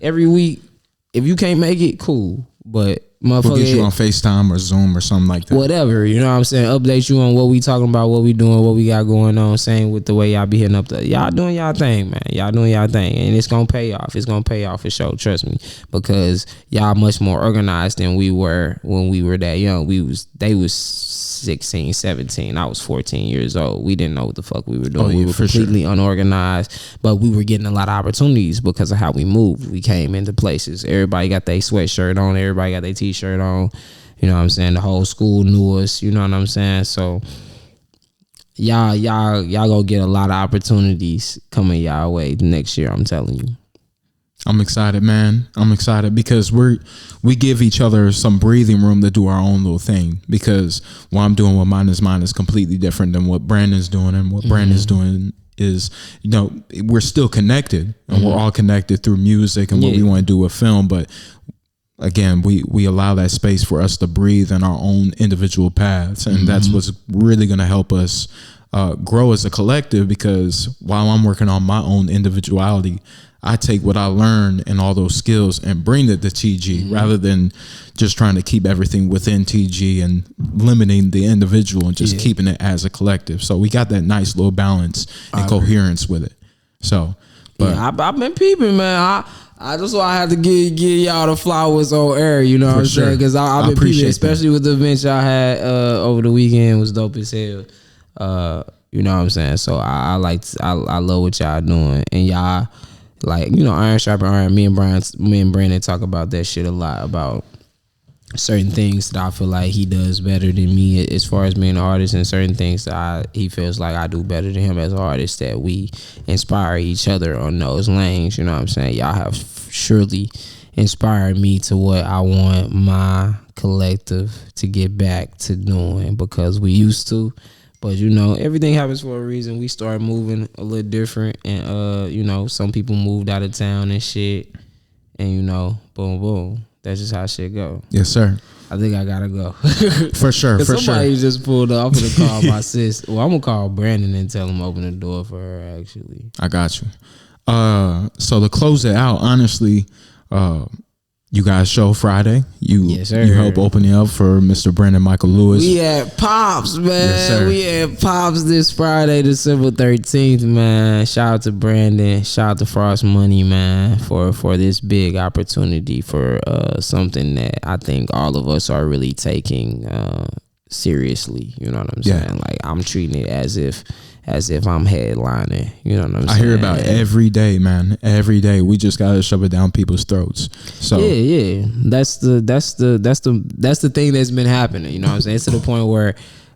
Every week. If you can't make it, cool. But motherfucker, we'll get you on FaceTime or Zoom or something like that. Whatever, you know what I'm saying? Update you on what we talking about, what we doing, what we got going on. Same with the way y'all be hitting up y'all doing y'all thing, man. Y'all doing y'all thing. And it's gonna pay off. It's gonna pay off for sure, trust me. Because y'all much more organized than we were when we were that young. They was 16, 17. I was 14 years old. We didn't know what the fuck we were doing. We were completely unorganized. But we were getting a lot of opportunities because of how we moved. We came into places. Everybody got their sweatshirt on. Everybody got their t-shirt on. You know what I'm saying? The whole school knew us. You know what I'm saying? So y'all gonna get a lot of opportunities coming y'all way next year. I'm telling you. I'm excited, man. I'm excited because we give each other some breathing room to do our own little thing, because what I'm doing with mine is completely different than what Brandon's doing, and what Brandon's doing is, you know, we're still connected and we're all connected through music and what we want to do with film. But again, we allow that space for us to breathe in our own individual paths. And that's what's really going to help us grow as a collective, because while I'm working on my own individuality, I take what I learned and all those skills and bring it to TG, rather than just trying to keep everything within TG and limiting the individual and just keeping it as a collective. So we got that nice little balance and coherence with it. So, but I've been peeping, man. I just why I had to give y'all the flowers on air, you know what I'm saying? Because I've been peeping, especially with the events y'all had over the weekend, was dope as hell. You know what I'm saying? So I love what y'all doing, and y'all, like, you know, iron sharpen iron. Me and Brandon talk about that shit a lot, about certain things that I feel like he does better than me as far as being an artist, and certain things that he feels like I do better than him as an artist, that we inspire each other on those lanes. You know what I'm saying? Y'all have surely inspired me to what I want my collective to get back to doing, because we used to. But, you know, everything happens for a reason. We started moving a little different, and, you know, some people moved out of town and shit, and, you know, boom, boom. That's just how shit go. Yes, sir. I think I gotta go. For sure, Somebody just pulled up. I'm gonna call my sis. Well, I'm gonna call Brandon and tell him to open the door for her, actually. I got you. So to close it out, honestly, you guys show Friday. You help open it up for Mr. Brandon Michael Lewis. We had Pops, man. Yes, sir. We had Pops this Friday, December 13th, man. Shout out to Brandon. Shout out to Frost Money, man, for this big opportunity, for something that I think all of us are really taking seriously. You know what I'm saying? Like, I'm treating it as if I'm headlining. You know what I'm saying? I hear about it every day, man. Every day. We just gotta shove it down people's throats. So yeah. That's the thing that's been happening. You know what I'm saying? It's to the point where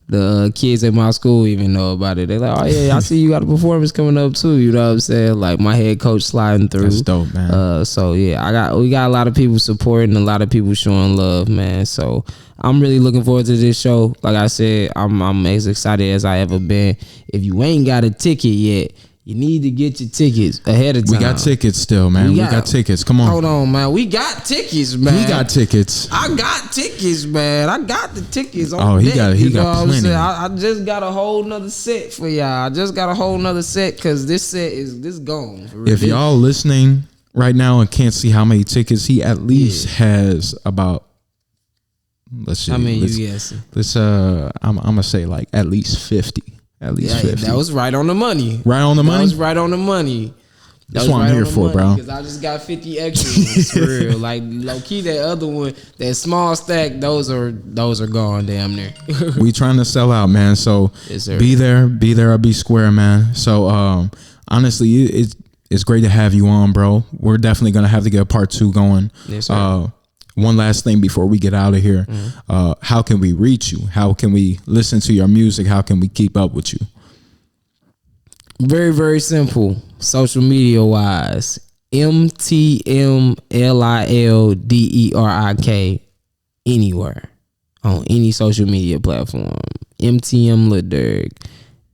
the kids at my school even know about it. They're like, oh yeah, I see you got a performance coming up too. You know what I'm saying? Like, my head coach sliding through. That's dope, man. So yeah, we got a lot of people supporting, a lot of people showing love, man. So I'm really looking forward to this show. Like I said, I'm as excited as I ever been. If you ain't got a ticket yet, You need to get your tickets ahead of time. We got tickets still, man. We got tickets. Come on. Hold on, man. We got tickets, man. He got tickets. I got tickets, man. I got the tickets on Oh, he got plenty. I just got a whole nother set for y'all. I just got a whole nother set because this set is gone. If y'all listening right now and can't see how many tickets, he at least has about. Let's see. How many you guessing? I'm gonna say like at least 50. At least 50. That was right on the money. Right on the money? That was right on the money. That's what I'm here for, bro. Because I just got 50 extras for real. Like low key, that other one, that small stack, those are gone damn near. We trying to sell out, man. So yes, sir. be there or be square, man. So honestly, it's great to have you on, bro. We're definitely gonna have to get a part 2 going. Yes, sir. One last thing before we get out of here. Mm-hmm. How can we reach you? How can we listen to your music? How can we keep up with you? Very, very simple. Social media wise, MTMLILDERIK anywhere on any social media platform. MTM Lil Derik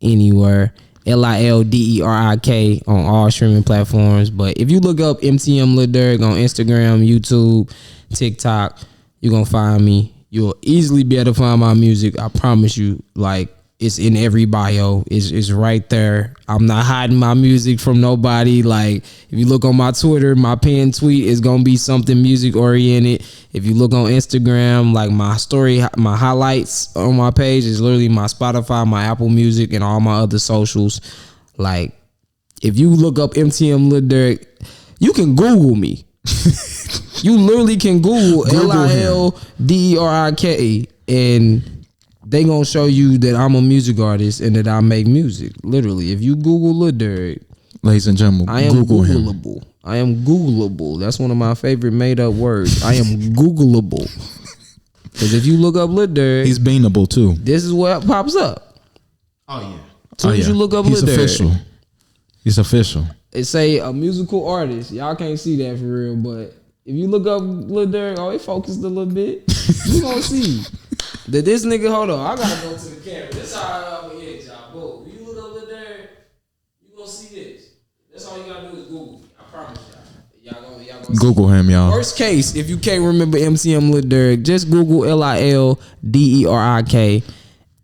anywhere. LILDERIK on all streaming platforms. But if you look up MTM Lil Derik on Instagram, YouTube, TikTok, you're gonna find me. You'll easily be able to find my music. I promise you. Like, it's in every bio. It's right there. I'm not hiding my music from nobody. Like, if you look on my Twitter, my pinned tweet is gonna be something music oriented. If you look on Instagram, like my story, my highlights on my page is literally my Spotify, my Apple Music, and all my other socials. Like, if you look up MTM Lil Derik, you can Google me. You literally can Google LILDERIK and they gonna show you that I'm a music artist and that I make music. Literally, if you Google Lil Derik, ladies and gentlemen, I am Google Googleable. him. I am Googleable. That's one of my favorite made up words. I am Googleable. Because if you look up Lil Derik, he's beanable too. This is what pops up. Oh yeah. As soon as you look up Lil Derik, official. He's official. It say a musical artist. Y'all can't see that for real, but if you look up Lil Derik, it focused a little bit. You gonna see that this nigga. Hold on, I gotta go to the camera. This how I'm gonna hit y'all. Boom. When you look up Lil Derik, you gonna see this. That's all you gotta do is Google me. I promise y'all. Y'all gonna Google him, y'all. Worst case, if you can't remember MCM Lil Derik, just Google LILDERIK,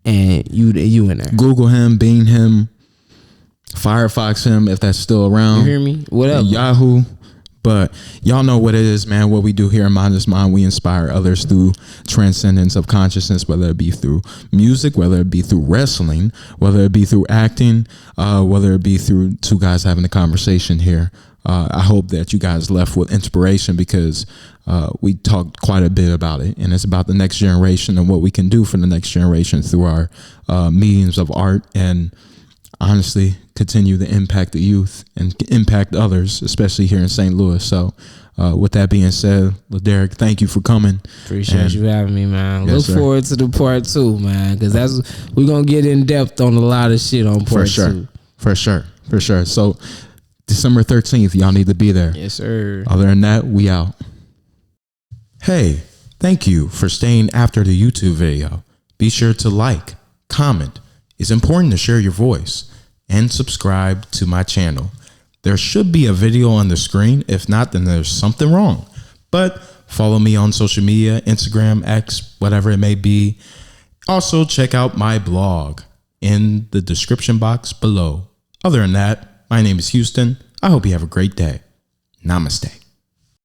and you in there. Google him, Bean him, Firefox him if that's still around. You hear me? Whatever. Yahoo. But y'all know what it is, man. What we do here in Mind is Mind, we inspire others through transcendence of consciousness, whether it be through music, whether it be through wrestling, whether it be through acting, whether it be through two guys having a conversation here. I hope that you guys left with inspiration because we talked quite a bit about it, and it's about the next generation and what we can do for the next generation through our mediums of art and honestly continue to impact the youth and impact others, especially here in St. Louis. So with that being said, Lil Derik, thank you for coming. Appreciate you having me, man. Yes, Look forward to the part 2, man, because we're gonna get in depth on a lot of shit on part 2. For sure. So December 13th, y'all need to be there. Yes, sir. Other than that, we out. Hey, thank you for staying after the YouTube video. Be sure to like, comment. It's important to share your voice and subscribe to my channel. There should be a video on the screen. If not, then there's something wrong. But follow me on social media, Instagram, X, whatever it may be. Also, check out my blog in the description box below. Other than that, my name is Houston. I hope you have a great day. Namaste.